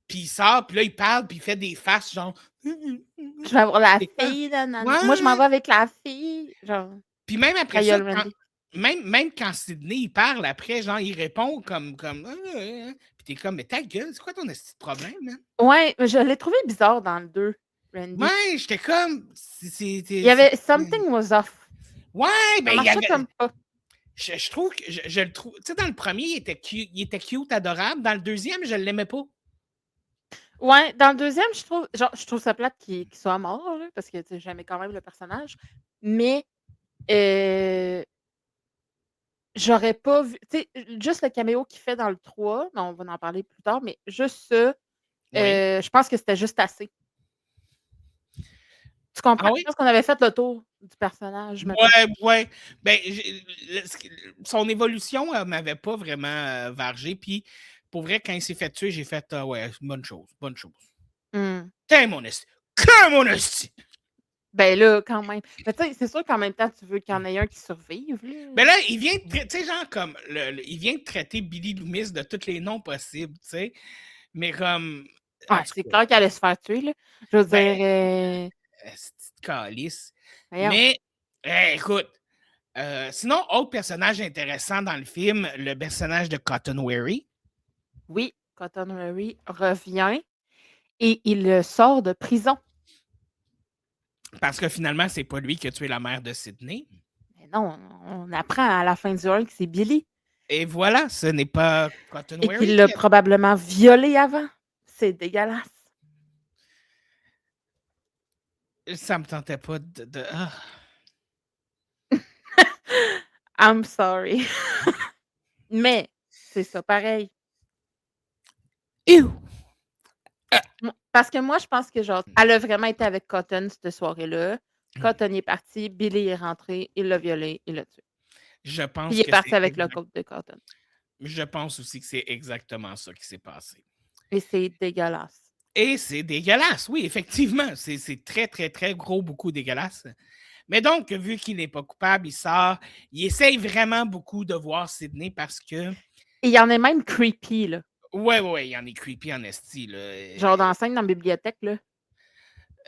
puis il sort, puis là, il parle, puis il fait des faces, genre. Je vais avoir la C'est quoi? fille, nanana. Moi, je m'en Ouais! vais avec la fille, genre, Puis même après ta ça, gueule, Randy. même quand Sidney, il parle après, genre, il répond puis t'es comme, mais ta gueule, c'est quoi ton esti de problème, man? Ouais, je l'ai trouvé bizarre dans le 2, Randy. Ouais, j'étais comme, Il y avait something was off. ouais, Ça ben, il y marchait avait, comme pas. je trouve que, je le trouve, tu sais, dans le premier, il était cute, adorable. Dans le deuxième, je l'aimais pas. Ouais, dans le deuxième, je trouve ça plate qu'il soit mort, là, parce que, tu sais, j'aimais quand même le personnage, mais heu j'aurais pas vu tu sais, juste le caméo qu'il fait dans le 3, mais on va en parler plus tard, mais juste ça, Oui. je pense que c'était juste assez. Tu comprends? Ah Je oui? pense qu'on avait fait le tour du personnage, mettons. Ouais. Ben, son évolution, elle m'avait pas vraiment vargé. Puis, pour vrai, quand il s'est fait tuer, j'ai fait, ah ouais, bonne chose, bonne chose. Mmh. T'es mon esti. Que mon esti! Ben là, quand même. Mais tu sais, c'est sûr qu'en même temps, tu veux qu'il y en ait un qui survive, là. Ben là, il vient, tu sais, genre, comme, il vient de traiter Billy Loomis de tous les noms possibles, tu sais. Mais comme, en Ouais, tout c'est cas, clair qu'elle allait se faire tuer, là. Je veux ben, dire, esti de calice. voyons. Mais, écoute, sinon, autre personnage intéressant dans le film, le personnage de Cotton Weary. Oui, Cotton Weary revient et il sort de prison. Parce que finalement, c'est pas lui qui a tué la mère de Sydney. Mais non, on apprend à la fin du 1 que c'est Billy Et voilà, ce n'est pas Cotton et qu'il Weary l'a qui a... probablement violée avant. C'est dégueulasse. Ça me tentait pas ah. I'm sorry. Mais c'est ça pareil. Ew! Parce que moi, je pense que genre, elle a vraiment été avec Cotton cette soirée-là. Cotton est parti, Billy est rentré, il l'a violée, il l'a tué. Je Puis pense il est que parti avec le couple de Cotton. je pense aussi que c'est exactement ça qui s'est passé. Et c'est dégueulasse. Et c'est dégueulasse, oui, effectivement. C'est très, très, très gros, beaucoup dégueulasse. Mais donc, vu qu'il n'est pas coupable, il sort. Il essaye vraiment beaucoup de voir Sydney parce que. Et il y en a même creepy, là. Ouais, il y en est creepy en esti, là. Genre dans la scène dans la bibliothèque, là.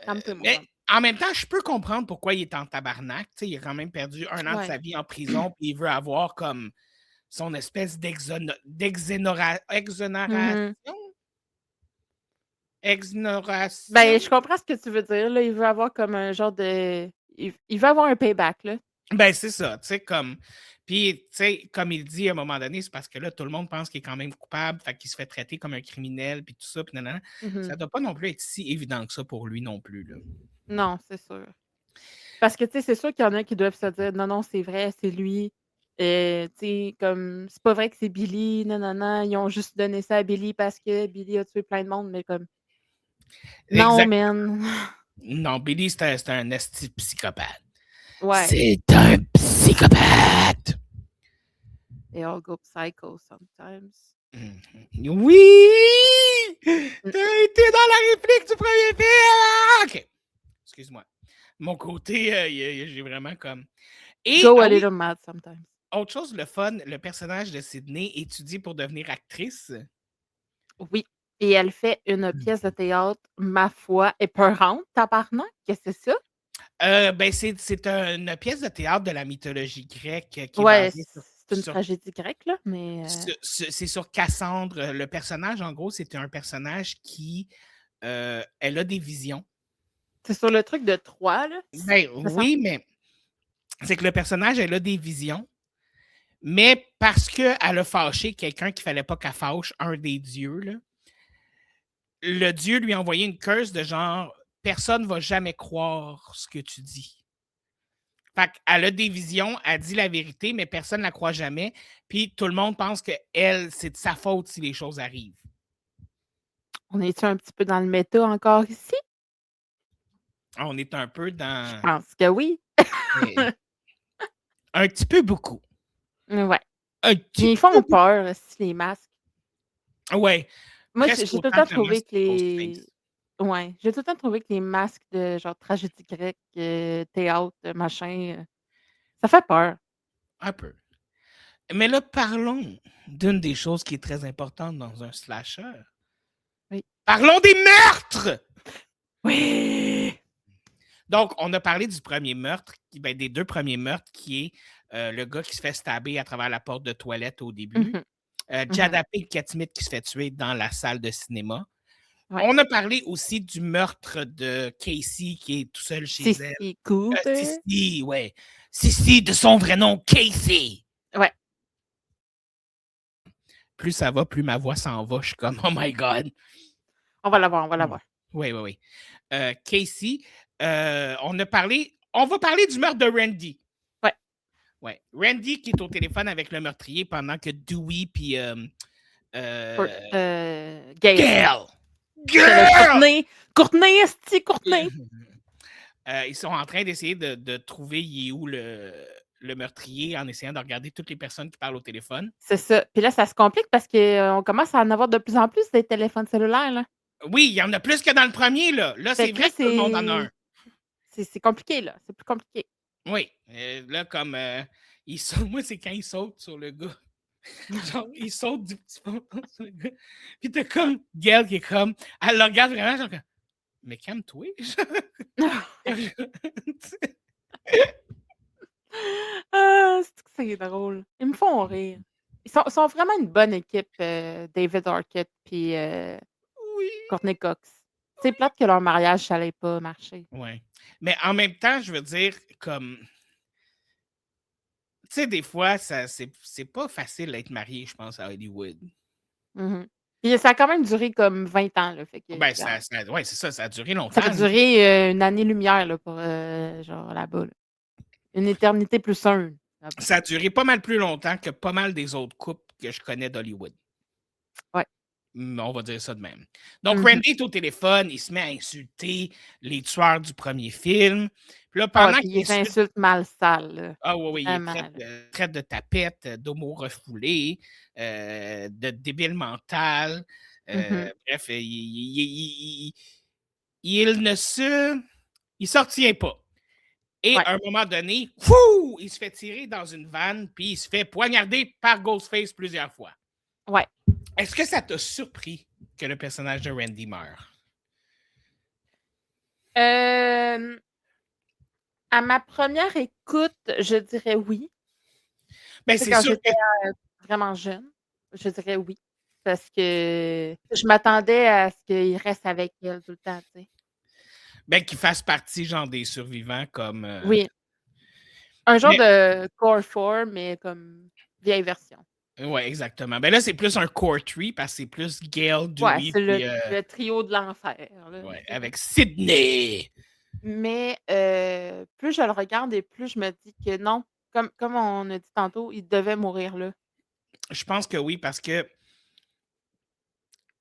Calme-toi, mon Mais homme. en même temps, je peux comprendre pourquoi il est en tabarnak. Tu sais, il a quand même perdu 1 an de sa Ouais. vie en prison, puis il veut avoir comme son espèce exonération. Mhm. Exonération. Ben, je comprends ce que tu veux dire, là. Il veut avoir comme un genre de. Il veut avoir un payback, là. Ben, c'est ça, tu sais, comme. Puis, tu sais, comme il dit à un moment donné, c'est parce que là, tout le monde pense qu'il est quand même coupable, fait qu'il se fait traiter comme un criminel, puis tout ça, puis nanana. Mhm. Ça doit pas non plus être si évident que ça pour lui non plus, là. Non, c'est sûr. Parce que, tu sais, c'est sûr qu'il y en a qui doivent se dire: «Non, non, c'est vrai, c'est lui». Tu sais, comme: «C'est pas vrai que c'est Billy, non, non, non, ils ont juste donné ça à Billy parce que Billy a tué plein de monde», mais comme: «Non, Exact. man». Non, Billy, c'est un esti psychopathe. Ouais. C'est un psychopathe! They all go psycho sometimes. Oui! Mmh. T'as été dans la réplique du premier film! OK. Excuse-moi. Mon côté, j'ai vraiment comme. Et, Go a ah oui, little mad sometimes. autre chose, le fun, le personnage de Sydney étudie pour devenir actrice. Oui, et elle fait une pièce de théâtre, ma foi, épeurante, tabarnak! Qu'est-ce que c'est ça? Ben, c'est une pièce de théâtre de la mythologie grecque qui est Ouais, basée c'est une tragédie grecque, là, mais c'est sur Cassandre. Le personnage, en gros, c'était un personnage qui elle a des visions. c'est sur le truc de Troie, là, Ben me semble? oui, mais c'est que le personnage, elle a des visions, mais parce qu'elle a fâché quelqu'un qu'il fallait pas qu'elle fâche, un des dieux, là, le dieu lui a envoyé une curse de genre personne ne va jamais croire ce que tu dis. Fait qu'elle a des visions, elle dit la vérité, mais personne ne la croit jamais. Puis tout le monde pense que elle, c'est de sa faute si les choses arrivent. On est-tu un petit peu dans le méta encore ici? On est un peu Je dans. pense que oui. Un petit peu beaucoup. Ouais. Un petit Mais ils peu font beaucoup. peur, esti, les masques. Ouais. Moi, j'ai Presque tout le autant temps que le trouvé masque que de les Ghostface. ouais, j'ai tout le temps trouvé que les masques de genre tragédie grecque, théâtre, machin, ça fait peur. Un peu. Mais là, parlons d'une des choses qui est très importante dans un slasher. Oui. Parlons des meurtres! Oui! Donc, on a parlé du premier meurtre, ben, des 2 premiers meurtres, qui est le gars qui se fait stabber à travers la porte de toilette au début. Mmh mh. Mmh. Jada Pinkett Smith qui se fait tuer dans la salle de cinéma. Ouais. On a parlé aussi du meurtre de Casey qui est tout seul chez elle. Sissy Cooper. Sissy, ouais. Sissy de son vrai nom, Casey. Ouais. Plus ça va, plus ma voix s'en va. Je suis comme, oh my God. On va l'avoir, on va l'avoir. Oui. Casey, on va parler du meurtre de Randy. Ouais. Ouais. Randy qui est au téléphone avec le meurtrier pendant que Dewey puis Gail. Gail! Courtney! Courtney, esti, Courtney! Ils sont en train d'essayer de trouver il est où le meurtrier en essayant de regarder toutes les personnes qui parlent au téléphone. C'est ça. Puis là, ça se complique parce qu'on commence à en avoir de plus en plus des téléphones cellulaires, là. Oui, il y en a plus que dans le premier, là. Là, Fait c'est que là, vrai que tout le monde en a un. c'est compliqué, là. C'est plus compliqué. Oui. Là, comme il saute, moi, c'est quand il saute sur le gars. Genre, il saute du petit ponton sur le gars. Puis t'as comme Gail qui est comme. Elle le regarde vraiment, genre, comme, mais calme-toi. Ah, c'est drôle. Ils me font rire. Ils sont vraiment une bonne équipe, David Arquette puis Oui. Courtney Cox. C'est plate que leur mariage, ça n'allait pas marcher. Ouais. Mais en même temps, je veux dire, comme. Tu sais, des fois, c'est pas facile d'être marié, je pense, à Hollywood. Mhm. Puis ça a quand même duré comme 20 ans, là. Fait que, Ben, regarde, ouais, c'est ça, ça a duré ça a longtemps. duré une année-lumière là, pour genre là-bas, là. Une éternité plus un, à peu Ça a près. duré pas mal plus longtemps que pas mal des autres couples que je connais d'Hollywood. Ouais. On va dire ça de même. Donc, Mhm. Randy est au téléphone, il se met à insulter les tueurs du premier film. Puis là, Ah ouais, pendant puis qu'il ils insulte. insultent mal sale, là. Ah oui, oui, il Vraiment, là. traite de tapette, d'homo refoulé, de débile mental. Mhm. Bref, il ne se. Il s'en retient pas. Et Ouais. à un moment donné, fou, il se fait tirer dans une vanne, puis il se fait poignarder par Ghostface plusieurs fois. Ouais. Est-ce que ça t'a surpris que le personnage de Randy meure? Euh, à ma première écoute, je dirais oui. Ben, Tu sais, c'est quand sûr j'étais que. vraiment jeune, je dirais oui. Parce que je m'attendais à ce qu'il reste avec elle tout le temps, tu sais. Ben, qu'il fasse partie, genre, des survivants comme. Oui. Un genre Mais, de Core 4, mais comme vieille version. ouais, exactement. Ben là, c'est plus un core tree parce que c'est plus Gail, Ouais, Dewey, c'est puis. le trio de l'enfer, là, Ouais, tu sais. avec Sydney. Mais plus je le regarde et plus je me dis que non, comme on a dit tantôt, il devait mourir là. Je pense que oui, parce que.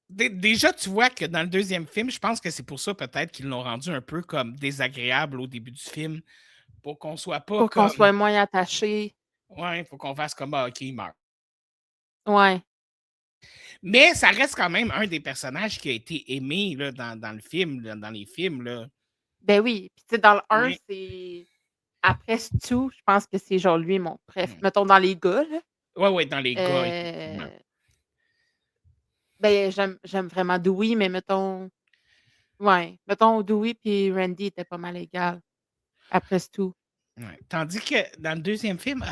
Déjà, tu vois que dans le deuxième film, je pense que c'est pour ça peut-être qu'ils l'ont rendu un peu comme désagréable au début du film, pour qu'on soit pas Pour qu'on comme. soit moins attaché. Ouais, il faut qu'on fasse comme OK, il meurt. Ouais. Mais ça reste quand même un des personnages qui a été aimé là, dans le film, dans les films. Là. Ben oui. Puis tu sais, dans le un, Mais, c'est après Stu, je pense que c'est genre lui mon préf. hmm. Mettons dans les gars, là. Ouais, ouais, dans les gars, effectivement. Euh, ben j'aime vraiment Dewey, mais mettons. Ouais. Mettons Dewey puis Randy étaient pas mal égal après Stu. Ouais. Tandis que dans le deuxième film,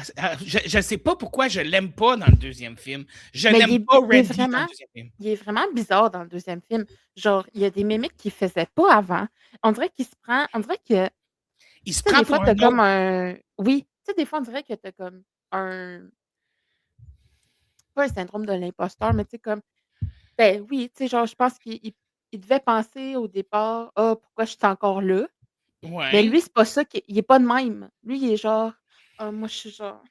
je ne sais pas pourquoi je l'aime pas dans le deuxième film. Je Mais n'aime pas Randy dans le deuxième film. il est vraiment bizarre dans le deuxième film. Genre, il y a des mimiques qu'il faisait pas avant. On dirait que, tu Il se sais, prend des fois, pour t'as un comme autre. un, oui, tu sais, des fois, on dirait que t'as comme un, pas un syndrome de l'imposteur, mais tu sais, comme, ben oui, tu sais, genre, je pense qu'il devait penser au départ, ah, pourquoi je suis encore là? Mais Ouais. lui, c'est pas ça, il est pas de même. Lui, il est genre, ah, moi, je suis genre,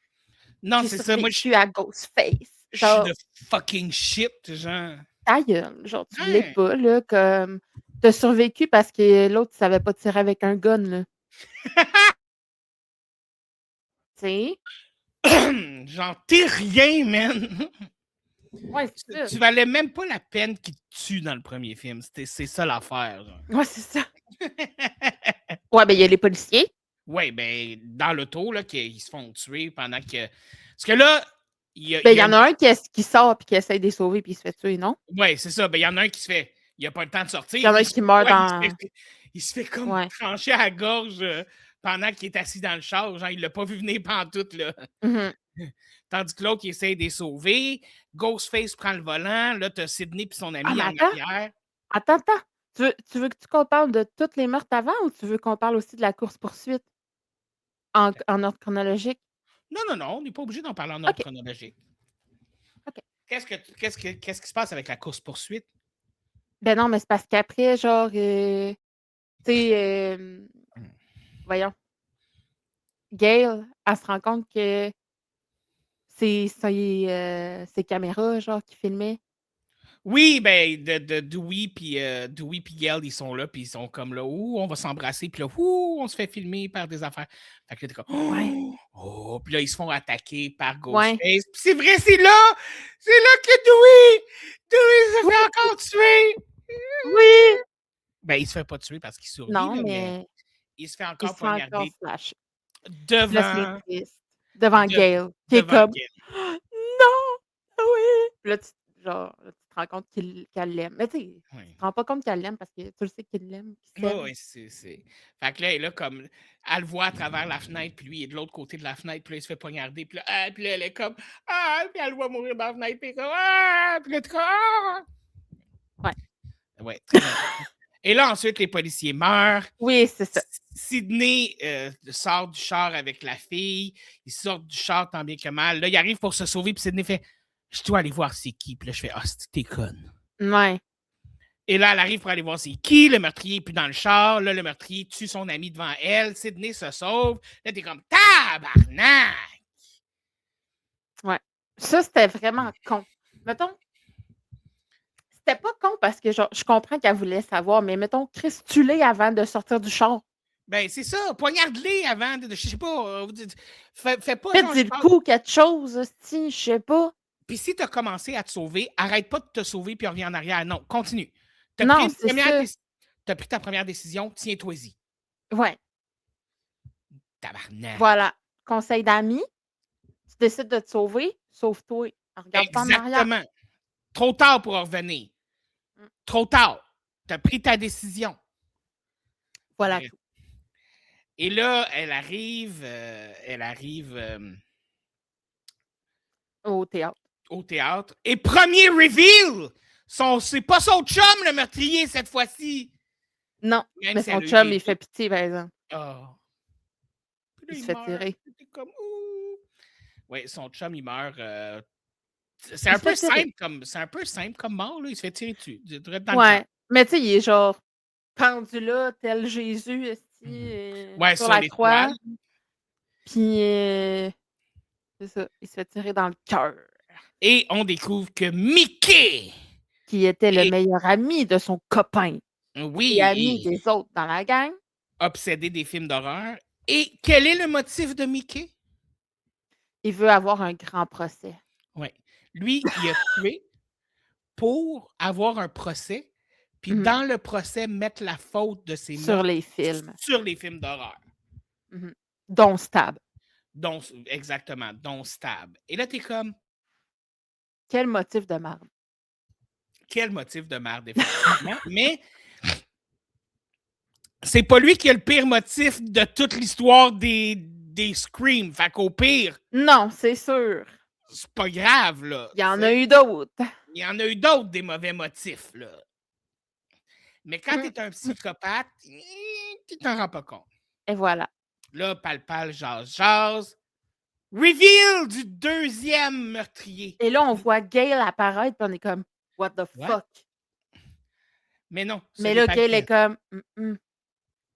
Non, j'ai c'est ça. Moi, survécu à Ghostface. je suis Genre, de fucking shit, genre. ta gueule, genre, tu l'es Ouais. pas, là, comme tu as survécu parce que l'autre, il savait pas tirer avec un gun, là. Tu sais? Genre, t'es rien, man. Ouais, c'est ça. Tu valais même pas la peine qu'il te tue dans le premier film. C'est ça l'affaire, genre. Ouais, c'est ça. Ouais, ben, il y a les policiers. Ouais, ben, dans l'auto, là, qu'ils se font tuer pendant que. Parce que là, Ben, il il y y a en a un qui sort puis qui essaie de les sauver puis il se fait tuer, non? Ouais, c'est ça. Ben, il y en a un qui se fait. Il a pas le temps de sortir. Il y en a un qui meurt Ouais, dans il se fait comme ouais. trancher à la gorge pendant qu'il est assis dans le char. Genre, il l'a pas vu venir pantoute, là. Mmh. Tandis que l'autre, il essaie de les sauver. Ghostface prend le volant. Là, t'as Sydney et son Ah, ami mais en attends, arrière. attends. Tu veux qu'on parle de tous les meurtres avant ou tu veux qu'on parle aussi de la course-poursuite en ordre chronologique? Non, non, non, on n'est pas obligé d'en parler en ordre OK, chronologique. OK. Qu'est-ce qui se passe avec la course-poursuite? Ben, non, mais c'est parce qu'après, genre, tu sais, voyons, Gail, elle se rend compte que c'est ses caméras, genre, qui filmaient. Oui, ben, de Dewey puis Gail, ils sont là, puis ils sont comme là, ouh, on va s'embrasser, puis là, ouh, on se fait filmer par des affaires. Fait que là, t'es comme, Ouais, oh, puis là, ils se font attaquer par ouais. Ghostface. Puis c'est vrai, c'est là que Dewey se Oui, fait encore tuer. oui! Ben, il se fait pas tuer parce qu'il survit, Non, là, mais mais il se fait il encore se fait encore poignarder flash. Puis là, c'est devant, triste. Devant de- Gale, qui est devant comme Gail. «Non! Oui!» Puis là, tu te rends compte qu'elle l'aime. Mais tu sais, tu Oui. te rends pas compte qu'elle l'aime parce que tu le sais qu'il l'aime, qu'il Oui, s'aime. oui, c'est. Fait que là, elle est là, comme. Elle le voit à travers la fenêtre, puis lui, il est de l'autre côté de la fenêtre, puis là, il se fait poignarder, puis là, elle est comme. Ah! Puis elle le voit mourir dans la fenêtre, puis elle est comme. Ah! Puis là, t'es comme. Ah! Ouais. Ouais, très important. Et là, ensuite, les policiers meurent. Oui, c'est ça. Sydney sort du char avec la fille. Ils sortent du char tant bien que mal. Là, il arrive pour se sauver, puis Sydney fait je dois aller voir c'est qui. Puis là, je fais ah, t'es conne. Ouais. Et là, elle arrive pour aller voir c'est qui. Le meurtrier est plus dans le char. Là, le meurtrier tue son ami devant elle. Sydney se sauve. Là, t'es comme tabarnak! Ouais. Ça, c'était vraiment con. Mettons, c'était pas con parce que genre, je comprends qu'elle voulait savoir, mais mettons, Chris, tue-les avant de sortir du char. Ben, c'est ça. Poignarde-les avant de. Je sais pas. Fais pas genre. Faites du coup quelque chose, hostie, je sais pas. Puis si tu as commencé à te sauver, arrête pas de te sauver puis reviens en arrière. Non, continue. Tu as Non, c'est ça. pris ta première décision, tiens-toi-y. Ouais. Tabarnak. Voilà. Conseil d'amis, tu décides de te sauver, sauve-toi. Regarde pas en arrière. Exactement. Trop tard pour en revenir. Mmh. Trop tard. Tu as pris ta décision. Voilà Bref. tout. Et là, elle arrive Au théâtre. au théâtre. Et premier reveal! C'est pas son chum, le meurtrier, cette fois-ci. Non, Même mais si son elle a eu chum, des il fait doutes. pitié, par exemple. Oh. Puis là, Il se il fait meurt. tirer. C'était comme, ouh. Oui, son chum, il meurt. C'est Il un se fait peu tirer. simple comme mort, là. Il se fait tirer dessus, direct dans le cœur. Ouais. Mais tu sais, il est genre pendu là, tel Jésus, Ouais, sur sur la l'étoile. croix. Puis, c'est ça, il se fait tirer dans le cœur. Et on découvre que Mickey Qui était le est, meilleur ami de son copain et ami oui, des autres dans la gang. est obsédé des films d'horreur. Et quel est le motif de Mickey? Il veut avoir un grand procès. Ouais. Lui, il a tué pour avoir un procès, puis Mmh. dans le procès, mettre la faute de ses Sur meurtres les films. sur les films d'horreur. Mmh. Dont Stab. Exactement, dont Stab. Et là, t'es comme, Quel motif de merde. quel motif de merde, effectivement. Mais c'est pas lui qui a le pire motif de toute l'histoire des Scream. Fait qu'au pire, Non, c'est sûr. c'est pas grave, là. Il y en T'sais. a eu d'autres. Il y en a eu d'autres des mauvais motifs, là. Mais quand Mmh. t'es un psychopathe, tu t'en rends pas compte. Et voilà. Là, pal, jase. Reveal du deuxième meurtrier. Et là, on voit Gail apparaître, puis on est comme what the Ouais. fuck? Mais non, ce Mais n'est là, pas Gail est Gail. comme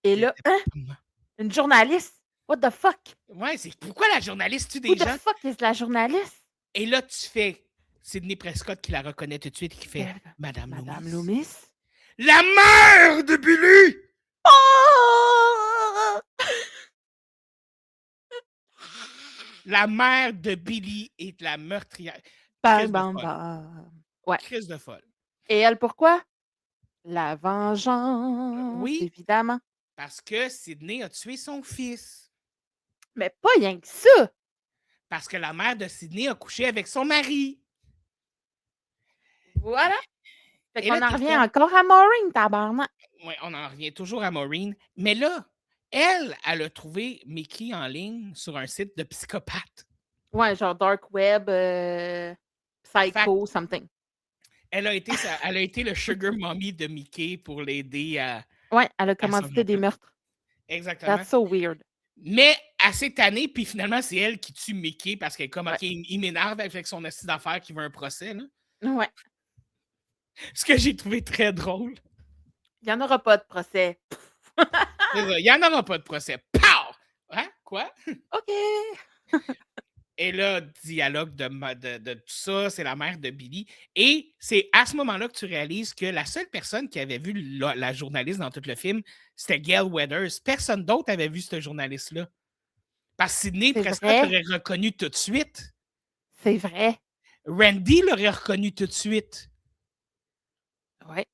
Et là, C'était pas moi. une journaliste? What the fuck? Ouais, c'est pourquoi la journaliste tue Who des the gens? fuck is la journaliste? Et là, tu fais Sidney Prescott qui la reconnaît tout de suite et qui fait Madame Madame Loomis. Loomis? La mère de Billy! Oh! La mère de Billy est la meurtrière. Bam, Crise de bam, folle. bam. Ouais. Crise de folle. Et elle, pourquoi? La vengeance, Oui, évidemment. parce que Sidney a tué son fils. Mais pas rien que ça! Parce que la mère de Sidney a couché avec son mari. Voilà! Fait Et là, qu'on en t'es revient comme, encore à Maureen, tabarnak! ouais, on en revient toujours à Maureen. Mais là, elle a trouvé Mickey en ligne sur un site de psychopathe. Ouais, genre Dark Web, Psycho, something. Elle a été le sugar mommy de Mickey pour l'aider à Ouais, elle a son commandité des enquête. meurtres. Exactement. That's so weird. Mais à cette année, puis finalement, c'est elle qui tue Mickey parce qu'elle est comme, Ouais. OK, il m'énerve avec son astuce d'affaires qui veut un procès. Là. Ouais. Ce que j'ai trouvé très drôle. Il n'y en aura pas de procès. C'est ça, il n'y en aura pas de procès. Pow! Hein? Quoi? OK! Et là, dialogue de tout ça, c'est la mère de Billy. Et c'est à ce moment-là que tu réalises que la seule personne qui avait vu la journaliste dans tout le film, c'était Gail Weathers. Personne d'autre avait vu ce journaliste-là. Parce que Sidney C'est Prescott vrai. l'aurait reconnu tout de suite. C'est vrai. Randy l'aurait reconnu tout de suite. Ouais.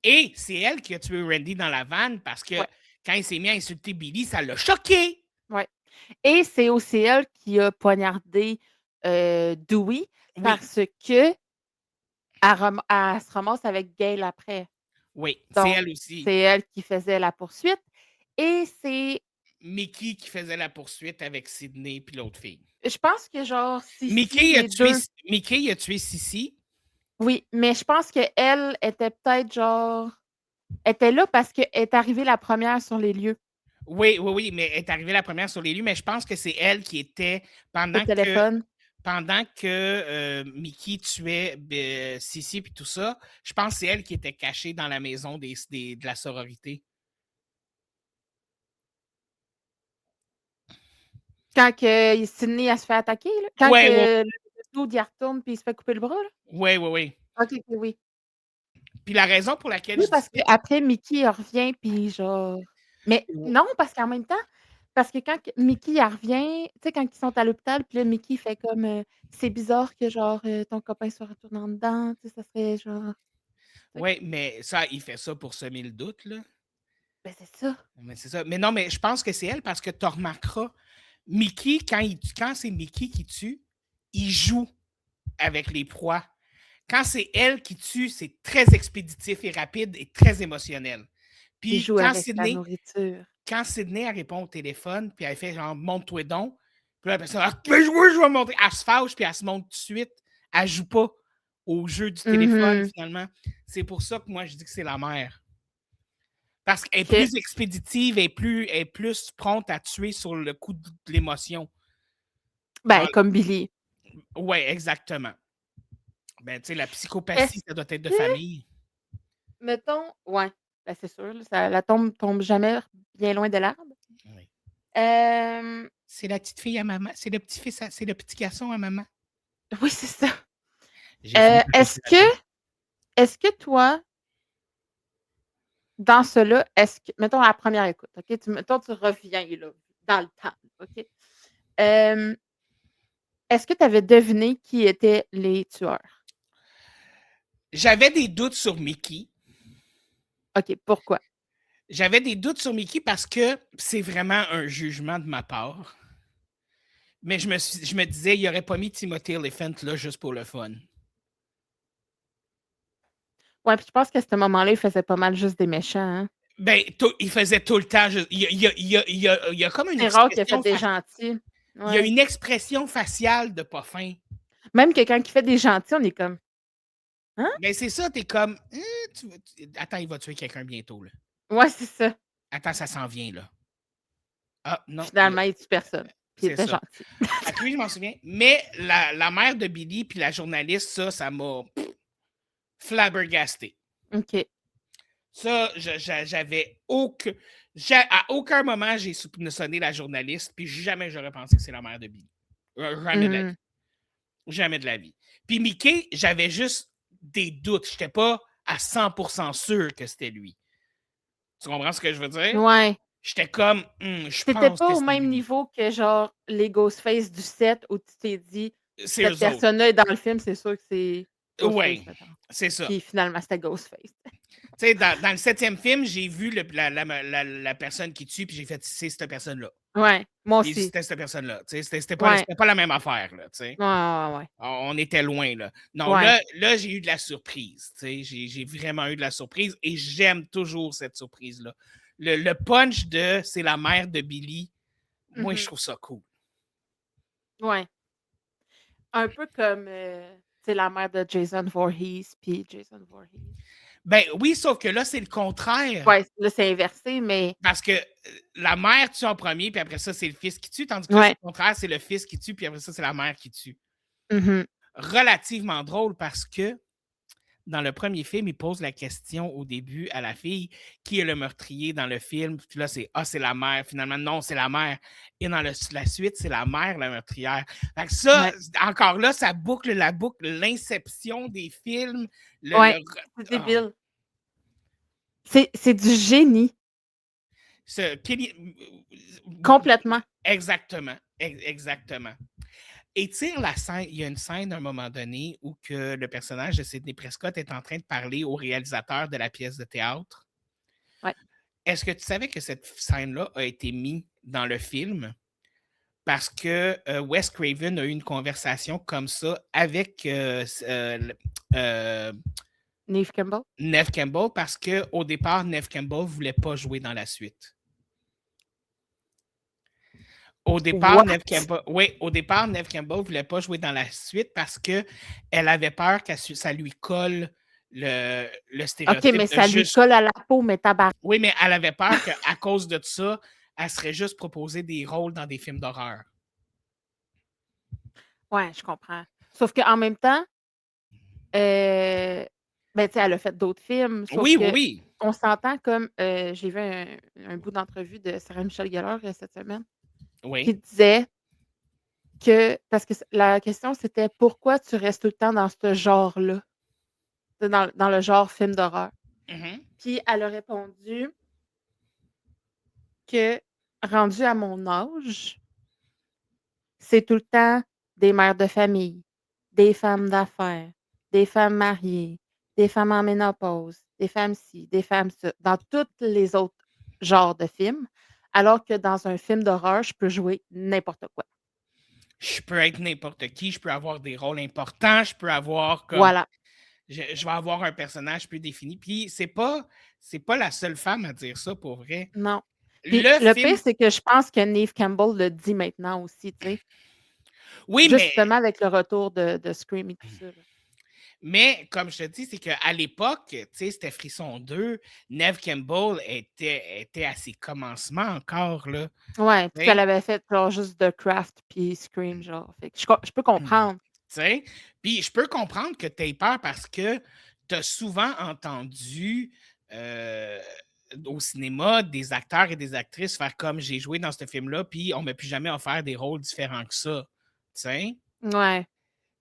Et c'est elle qui a tué Randy dans la vanne parce que Ouais. quand il s'est mis à insulter Billy, ça l'a choqué. Ouais. Et c'est aussi elle qui a poignardé, Dewey Oui, parce que elle se ramasse avec Gail après. oui, c'est Donc elle aussi. c'est elle qui faisait la poursuite et c'est Mickey qui faisait la poursuite avec Sidney puis l'autre fille. je pense que genre Sissi, Mickey les 2 a tué Sissi. oui, mais je pense qu'elle était peut-être genre était là parce qu'elle est arrivée la première sur les lieux. Oui, oui, oui, mais elle est arrivée la première sur les lieux, mais je pense que c'est elle qui était Au téléphone. pendant que Mickey tuait Sissi puis tout ça, je pense que c'est elle qui était cachée dans la maison de la sororité. Quand que Sydney, elle se fait attaquer, là? Quand Ouais, ouais, que le dude, il retourne puis il se fait couper le bras, là? ouais, ouais, ouais. OK, OK, oui. Puis la raison pour laquelle Oui, je dis parce ça, qu'après Mickey, elle revient puis genre mais non, parce qu'en même temps, parce que quand que Mickey, elle revient, tu sais, quand ils sont à l'hôpital, puis là, Mickey fait comme, «C'est bizarre que genre, ton copain soit retourné en dedans», tu sais, ça serait genre tu sais? ouais, mais ça, il fait ça pour semer le doute, là. Ben, c'est ça. Mais c'est ça. Mais non, mais je pense que c'est elle parce que tu remarqueras, Mickey, quand c'est Mickey qui tue, il joue avec les proies. Quand c'est elle qui tue, c'est très expéditif et rapide et très émotionnel. Il Puis joue avec la nourriture. quand Sydney elle répond au téléphone, puis elle fait genre montre-toi donc, puis là, la personne, ah, ben, je vais montrer. Elle se fâche, puis elle se montre tout de suite. Elle joue pas au jeu du téléphone, Mmh. finalement. C'est pour ça que moi, je dis que c'est la mère. Parce qu'elle est OK. plus expéditive, elle est plus prompte à tuer sur le coup de l'émotion. Ben, comme Billy. Oui, exactement. Ben, tu sais, la Est-ce psychopathie, ça doit être de que famille. mettons ouais, ben, c'est sûr, là, ça la tombe jamais bien loin de l'arbre. Oui. Hem, C'est la petite fille à maman, c'est le petit-fils, c'est le petit garçon à maman. oui, c'est ça. J'ai fini par Est-ce écrire que là-dessus. est-ce que toi, dans cela, est-ce que mettons à la première écoute, OK? Tu reviens là, dans le temps, OK? Hem, est-ce que tu avais deviné qui étaient les tueurs? J'avais des doutes sur Mickey. OK, pourquoi? J'avais des doutes sur Mickey parce que c'est vraiment un jugement de ma part. Mais je me disais, il n'aurait pas mis Timothy Olyphant là juste pour le fun. Ouais, puis je pense qu'à ce moment-là, il faisait pas mal juste des méchants, hein? Ben, il faisait tout le temps. Il y a comme une C'est rare qu'il ait fait expression des gentils. il y a Ouais. une expression faciale de pas fin. Même que quand il fait des gentils, on est comme: «Hein?» Ben, c'est ça, t'es comme attends, il va tuer quelqu'un bientôt, là. Ouais, c'est ça. Attends, ça s'en vient, là. Ah non, Finalement, il tue personne, puis il c'est était ça. gentil. Fait que oui, je m'en souviens. Mais la mère de Billy puis la journaliste, ça m'a flabbergasté. OK. Ça, j'avais aucun. À aucun moment, j'ai soupçonné la journaliste, puis jamais j'aurais pensé que c'est la mère de Billy. Jamais de la Mmh. vie. Jamais de la vie. Puis Mickey, j'avais juste des doutes. Je n'étais pas à 100% sûr que c'était lui. Tu comprends ce que je veux dire? Ouais. J'étais comme, je Tu étais pense pas que au c'est même lui. niveau que genre les Ghostface du 7 où tu t'es dit: C'est «Cette eux autres. personne-là est dans le film, c'est sûr que c'est Ghostface, Oui, mettons». c'est ça. Puis finalement, c'était Ghostface. Tu sais, dans le 7e film, j'ai vu la personne qui tue, puis j'ai fait, c'est cette personne-là. Ouais, moi Puis aussi. c'était cette personne-là. Tu sais, Ouais. c'était pas la même affaire, là, tu sais. Ouais, ouais, ouais. On était loin, là. Non, Ouais. là j'ai eu de la surprise. Tu sais, j'ai vraiment eu de la surprise et j'aime toujours cette surprise-là. Le punch de c'est la mère de Billy, moi, je Mmh. trouve ça cool. Ouais. Un peu comme, tu sais, la mère de Jason Voorhees, puis Jason Voorhees. Ben oui, sauf que là, c'est le contraire. Ouais, là, c'est inversé, mais Parce que la mère tue en premier, puis après ça, c'est le fils qui tue. Tandis que là, c'est ouais. le contraire, c'est le fils qui tue, puis après ça, c'est la mère qui tue. Mmh. Relativement drôle parce que dans le premier film, il pose la question au début à la fille qui est le meurtrier dans le film. Puis là, c'est la mère. Finalement, non, c'est la mère. Et dans la suite, c'est la mère, la meurtrière. Fait que ça, Ouais. encore là, ça boucle la boucle, l'inception des films. Ouais, c'est débile. C'est du génie. Complètement. Exactement. Exactement. Et tire la scène, il y a une scène à un moment donné où que le personnage de Sidney Prescott est en train de parler au réalisateur de la pièce de théâtre. Ouais. Est-ce que tu savais que cette scène-là a été mise dans le film parce que Wes Craven a eu une conversation comme ça avec Neve Campbell? Neve Campbell parce qu'au départ, Neve Campbell ne voulait pas jouer dans la suite. Au départ, Neve Campbell ne voulait pas jouer dans la suite parce qu'elle avait peur que ça lui colle le stéréotype. OK, mais ça lui colle à la peau, mais tabarnak. Oui, mais elle avait peur qu'à cause de ça, elle serait juste proposée des rôles dans des films d'horreur. Ouais, je comprends. Sauf qu'en même temps, ben, tu sais, elle a fait d'autres films. Sauf Oui, que oui. on s'entend comme j'ai vu un bout d'entrevue de Sarah Michelle Gellar cette semaine qui disait que parce que la question c'était pourquoi tu restes tout le temps dans ce genre-là, dans le genre film d'horreur. Puis elle a répondu que rendu à mon âge, c'est tout le temps des mères de famille, des femmes d'affaires, des femmes mariées, des femmes en ménopause, des femmes ci, des femmes ça, dans tous les autres genres de films, alors que dans un film d'horreur, je peux jouer n'importe quoi. Je peux être n'importe qui, je peux avoir des rôles importants, je peux avoir comme... Voilà. Je vais avoir un personnage plus défini. Puis c'est pas la seule femme à dire ça pour vrai. Non. Puis le pire, c'est que je pense que Neve Campbell le dit maintenant aussi, tu sais. Oui, justement avec le retour de Scream et tout ça. Là. Mais comme je te dis, c'est qu'à l'époque, tu sais, c'était Frisson 2, Neve Campbell était à ses commencements encore, là. Ouais, puis qu'elle avait fait genre juste The Craft puis Scream, genre. Fait que je peux comprendre. Tu sais, puis je peux comprendre que tu aies peur parce que tu as souvent entendu au cinéma des acteurs et des actrices faire comme j'ai joué dans ce film-là, puis on ne m'a plus jamais offert des rôles différents que ça. Tu sais? Ouais.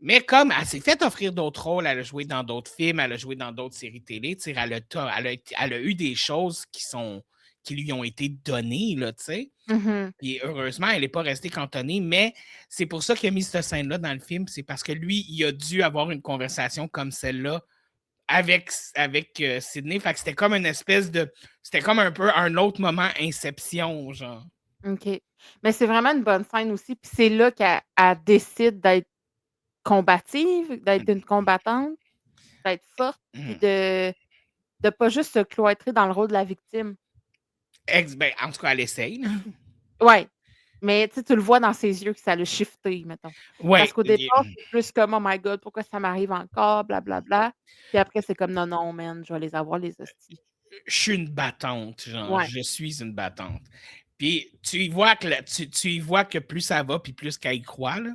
Mais comme elle s'est fait offrir d'autres rôles, elle a joué dans d'autres films, elle a joué dans d'autres séries télé, tu sais, elle a eu des choses qui lui ont été données, là, tu sais. Mm-hmm. Puis heureusement, elle n'est pas restée cantonnée, mais c'est pour ça qu'il a mis cette scène-là dans le film, c'est parce que lui, il a dû avoir une conversation comme celle-là avec Sidney. Fait que c'était comme une espèce de... C'était comme un peu un autre moment Inception, genre. OK. Mais c'est vraiment une bonne scène aussi. Puis c'est là qu'elle décide d'être combative, d'être une combattante, d'être forte, puis de pas juste se cloîtrer dans le rôle de la victime. Ben, en tout cas, elle essaye. Ouais. Mais tu le vois dans ses yeux que ça l'a shifté, mettons. Ouais. Parce qu'au départ, c'est plus comme Oh my God, pourquoi ça m'arrive encore, blablabla. Puis après, c'est comme non, man, je vais les avoir, les hosties. Je suis une battante, genre. Ouais. Je suis une battante. Puis tu y vois que plus ça va, puis plus qu'elle y croit, là.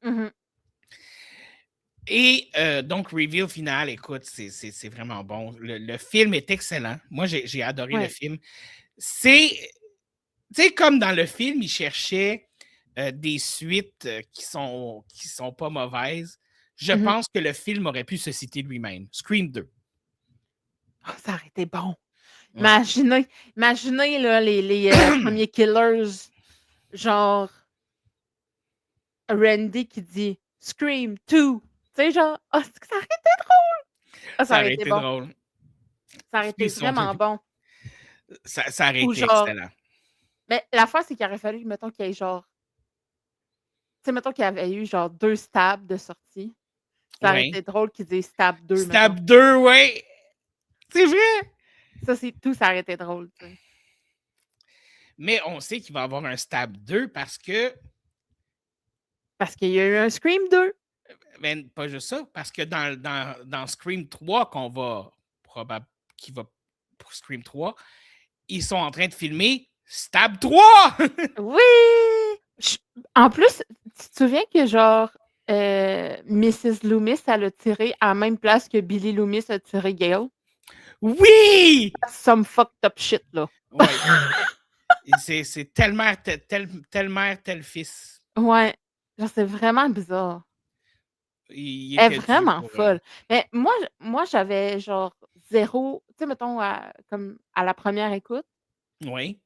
Mm-hmm. Et donc, reveal final, écoute, c'est vraiment bon. Le film est excellent. Moi, j'ai adoré le film. C'est, tu sais, comme dans le film, il cherchait des suites qui sont pas mauvaises. Je pense que le film aurait pu se citer lui-même. Scream 2. Oh, ça aurait été bon. Ouais. Imaginez là, les premiers killers, genre Randy qui dit Scream 2. Tu sais, genre, oh, ça aurait été drôle. Oh, ça aurait été bon. Drôle. Ça aurait été vraiment bon. Ça aurait été excellent. Mais la fois, c'est qu'il aurait fallu, mettons, qu'il y ait genre. Tu sais, mettons qu'il y avait eu genre 2 stabs de sortie. Ça aurait été drôle qu'ils disent Stab 2. Stab 2, oui. C'est vrai. Ça, c'est tout, ça aurait été drôle, tu sais. Mais on sait qu'il va y avoir un Stab 2 parce que. Parce qu'il y a eu un Scream 2. Mais pas juste ça, parce que dans Scream 3 qui va pour Scream 3, ils sont en train de filmer Stab 3! Oui! En plus, tu te souviens que genre Mrs. Loomis, elle a tiré à la même place que Billy Loomis a tiré Gale. Oui! That's some fucked up shit, là. Ouais. C'est telle mère, telle mère, tel fils. Ouais. Genre, c'est vraiment bizarre. Il Elle est était dû vraiment pour... folle. Mais moi j'avais genre 0, tu sais, mettons, comme à la première écoute, Oui.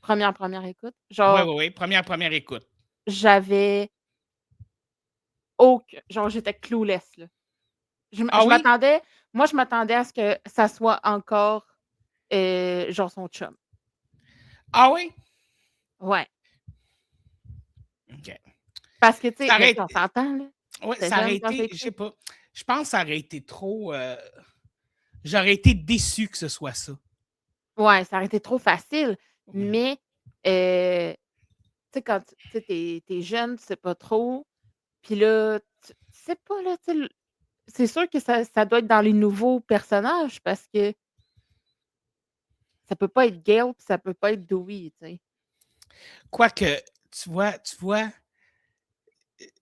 première écoute, Oui, genre, oui, oui. Première écoute. j'avais aucun, genre, j'étais clueless, là. Ah oui? Je m'attendais à ce que ça soit encore, genre son chum. Ah oui? Ouais. OK. Parce que, tu sais, Ça mais aurait tu sais, on été, s'entend, là. ouais, J'étais ça aurait jeune quand j'ai été, je sais écouté. pas, je pense que ça aurait été trop... j'aurais été déçu que ce soit ça. Ouais, ça aurait été trop facile, Ouais. mais, tu sais, quand tu es jeune, tu sais pas trop, puis là, tu sais pas, là, tu sais, c'est sûr que ça doit être dans les nouveaux personnages parce que ça peut pas être Gale puis ça peut pas être Dewey, tu sais. Quoique, tu vois,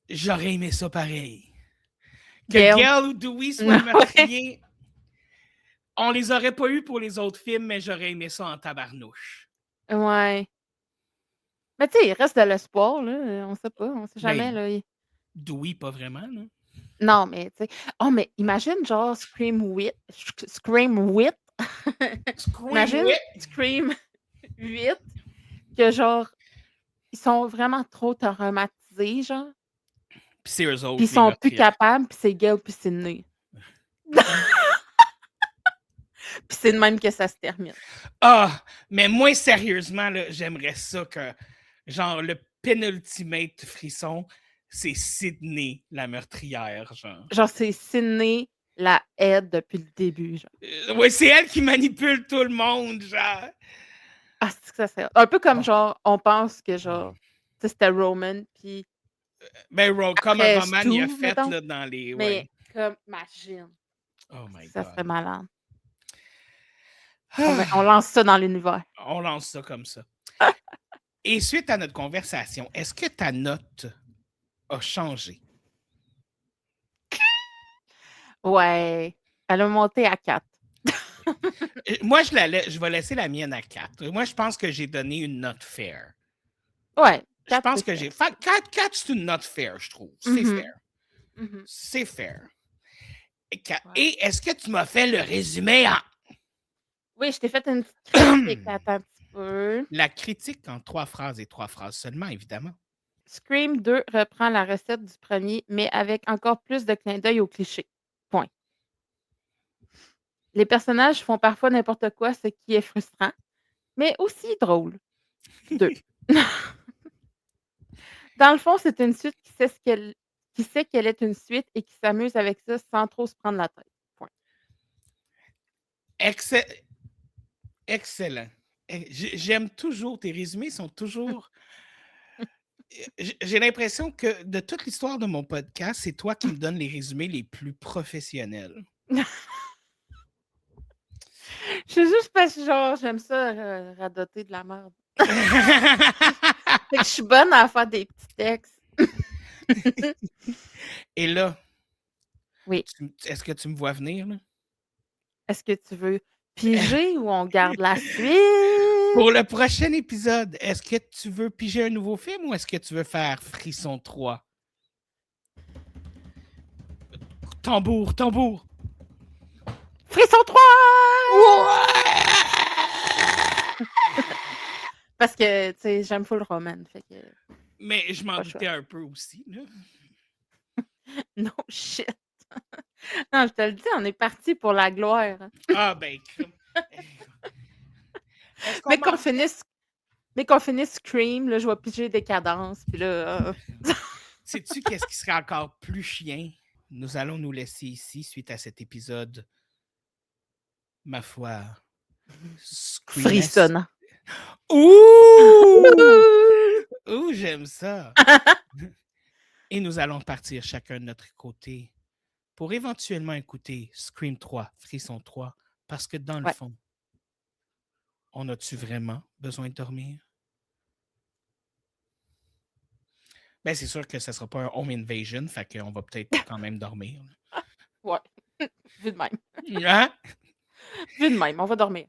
j'aurais aimé ça pareil. Que Gale. Gale ou Dewey soient le Ouais. meurtrier, on les aurait pas eu pour les autres films, mais j'aurais aimé ça en tabarnouche. Ouais. Mais tu sais, il reste de l'espoir, là, on sait pas, on sait jamais, Ben, là, i Dewey, pas vraiment, là. non, mais tu sais, oh, mais imagine genre Scream 8. Scream Imagine Whip! Scream 8 que genre, ils sont vraiment trop traumatisés, genre, Puis c'est eux puis ils autres, les sont plus meurtrières. capables, puis c'est Gale puis Sydney. Puis c'est de même que ça se termine. Ah, mais moi, sérieusement, là, j'aimerais ça que, genre, le penultimate frisson, c'est Sydney, la meurtrière, genre. Genre, c'est Sydney la aide depuis le début, genre. Ouais, c'est elle qui manipule tout le monde, genre. Ah, c'est que ça serait un peu comme Oh. genre, on pense que genre, tu sais, c'était Roman, puis Ben, comme après Roman, il a Stu, fait, mettons. là, dans les... Mais Ouais. comme, imagine, Oh my ça serait God. malade. On Ah, lance ça dans l'univers. on lance ça comme ça. Et suite à notre conversation, est-ce que ta note a changé? Ouais, elle a monté à 4. Moi, je vais laisser la mienne à 4. Moi, je pense que j'ai donné une note fair. Ouais, Je 4 pense c'est que fair. j'ai. 4, c'est une note fair, je trouve. C'est Mhm, fair. mhm. C'est fair. Ouais. Et est-ce que tu m'as fait le résumé en. Oui, je t'ai fait une petite critique. Attends un petit peu. La critique en 3 phrases et 3 phrases seulement, évidemment. Scream 2 reprend la recette du premier, mais avec encore plus de clins d'œil aux clichés. Point. Les personnages font parfois n'importe quoi, ce qui est frustrant, mais aussi drôle. 2. Dans le fond, c'est une suite qui sait qu'elle est une suite et qui s'amuse avec ça sans trop se prendre la tête. Point. Excellent. J'aime toujours, tes résumés sont toujours. J'ai l'impression que de toute l'histoire de mon podcast, c'est toi qui me donnes les résumés les plus professionnels. C'est juste parce que genre, j'aime ça radoter de la merde. Fait que je suis bonne à faire des petits textes. Et là, Oui. est-ce que tu me vois venir, là? Est-ce que tu veux piger ou on garde la suite? Pour le prochain épisode, est-ce que tu veux piger un nouveau film ou est-ce que tu veux faire Frisson 3? Tambour, tambour! Frisson 3! Ouais! Parce que, tu sais, j'aime full Roman, fait que Mais je m'en pas le choix. doutais un peu aussi, là. No shit. Non, je te le dis, on est parti pour la gloire. Ah, ben, crime. Est-ce qu'on Mais qu'on m'en fait? finisse mais qu'on finisse Scream, là, je vais piger des cadences, puis là, Sais-tu qu'est-ce qui serait encore plus chien? Nous allons nous laisser ici suite à cet épisode, ma foi, Screamesque. frissonnant. Ouh! Ouh, j'aime ça! Et nous allons partir chacun de notre côté pour éventuellement écouter Scream 3, Frisson 3, parce que dans le Ouais. fond, on a-tu vraiment besoin de dormir? Ben, c'est sûr que ce ne sera pas un home invasion, fait qu'on va peut-être quand même dormir. Ouais. Vu de même. Hein? Vu de même, on va dormir.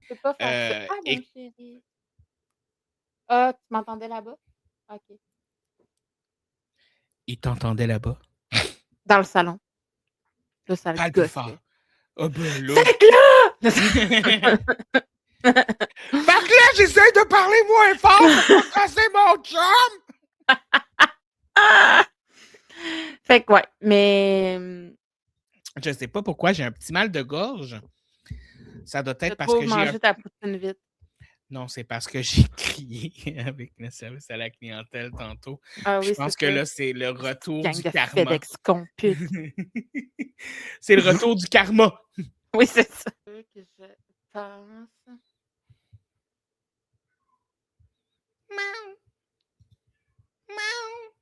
Tu peux pas faire ça. Ah, mon Et chéri. Ah, tu m'entendais là-bas? OK. il t'entendait là-bas. Dans le salon. Là, ça le Parle plus fort. gossait. Ah ben là. C'est que là! Fait que là, j'essaie de parler moins fort pour pas casser mon chum! Fait que ouais, mais Je sais pas pourquoi j'ai un petit mal de gorge. Ça doit t'as être parce trop que j'ai mangé ta poutine vite. Non, c'est parce que j'ai crié avec le service à la clientèle tantôt. Ah Je oui, pense c'est que ça. là, c'est le retour Gang du de karma. FedEx compute. C'est le retour du karma. Oui, c'est ça. Que je pense. Miaou. Miaou.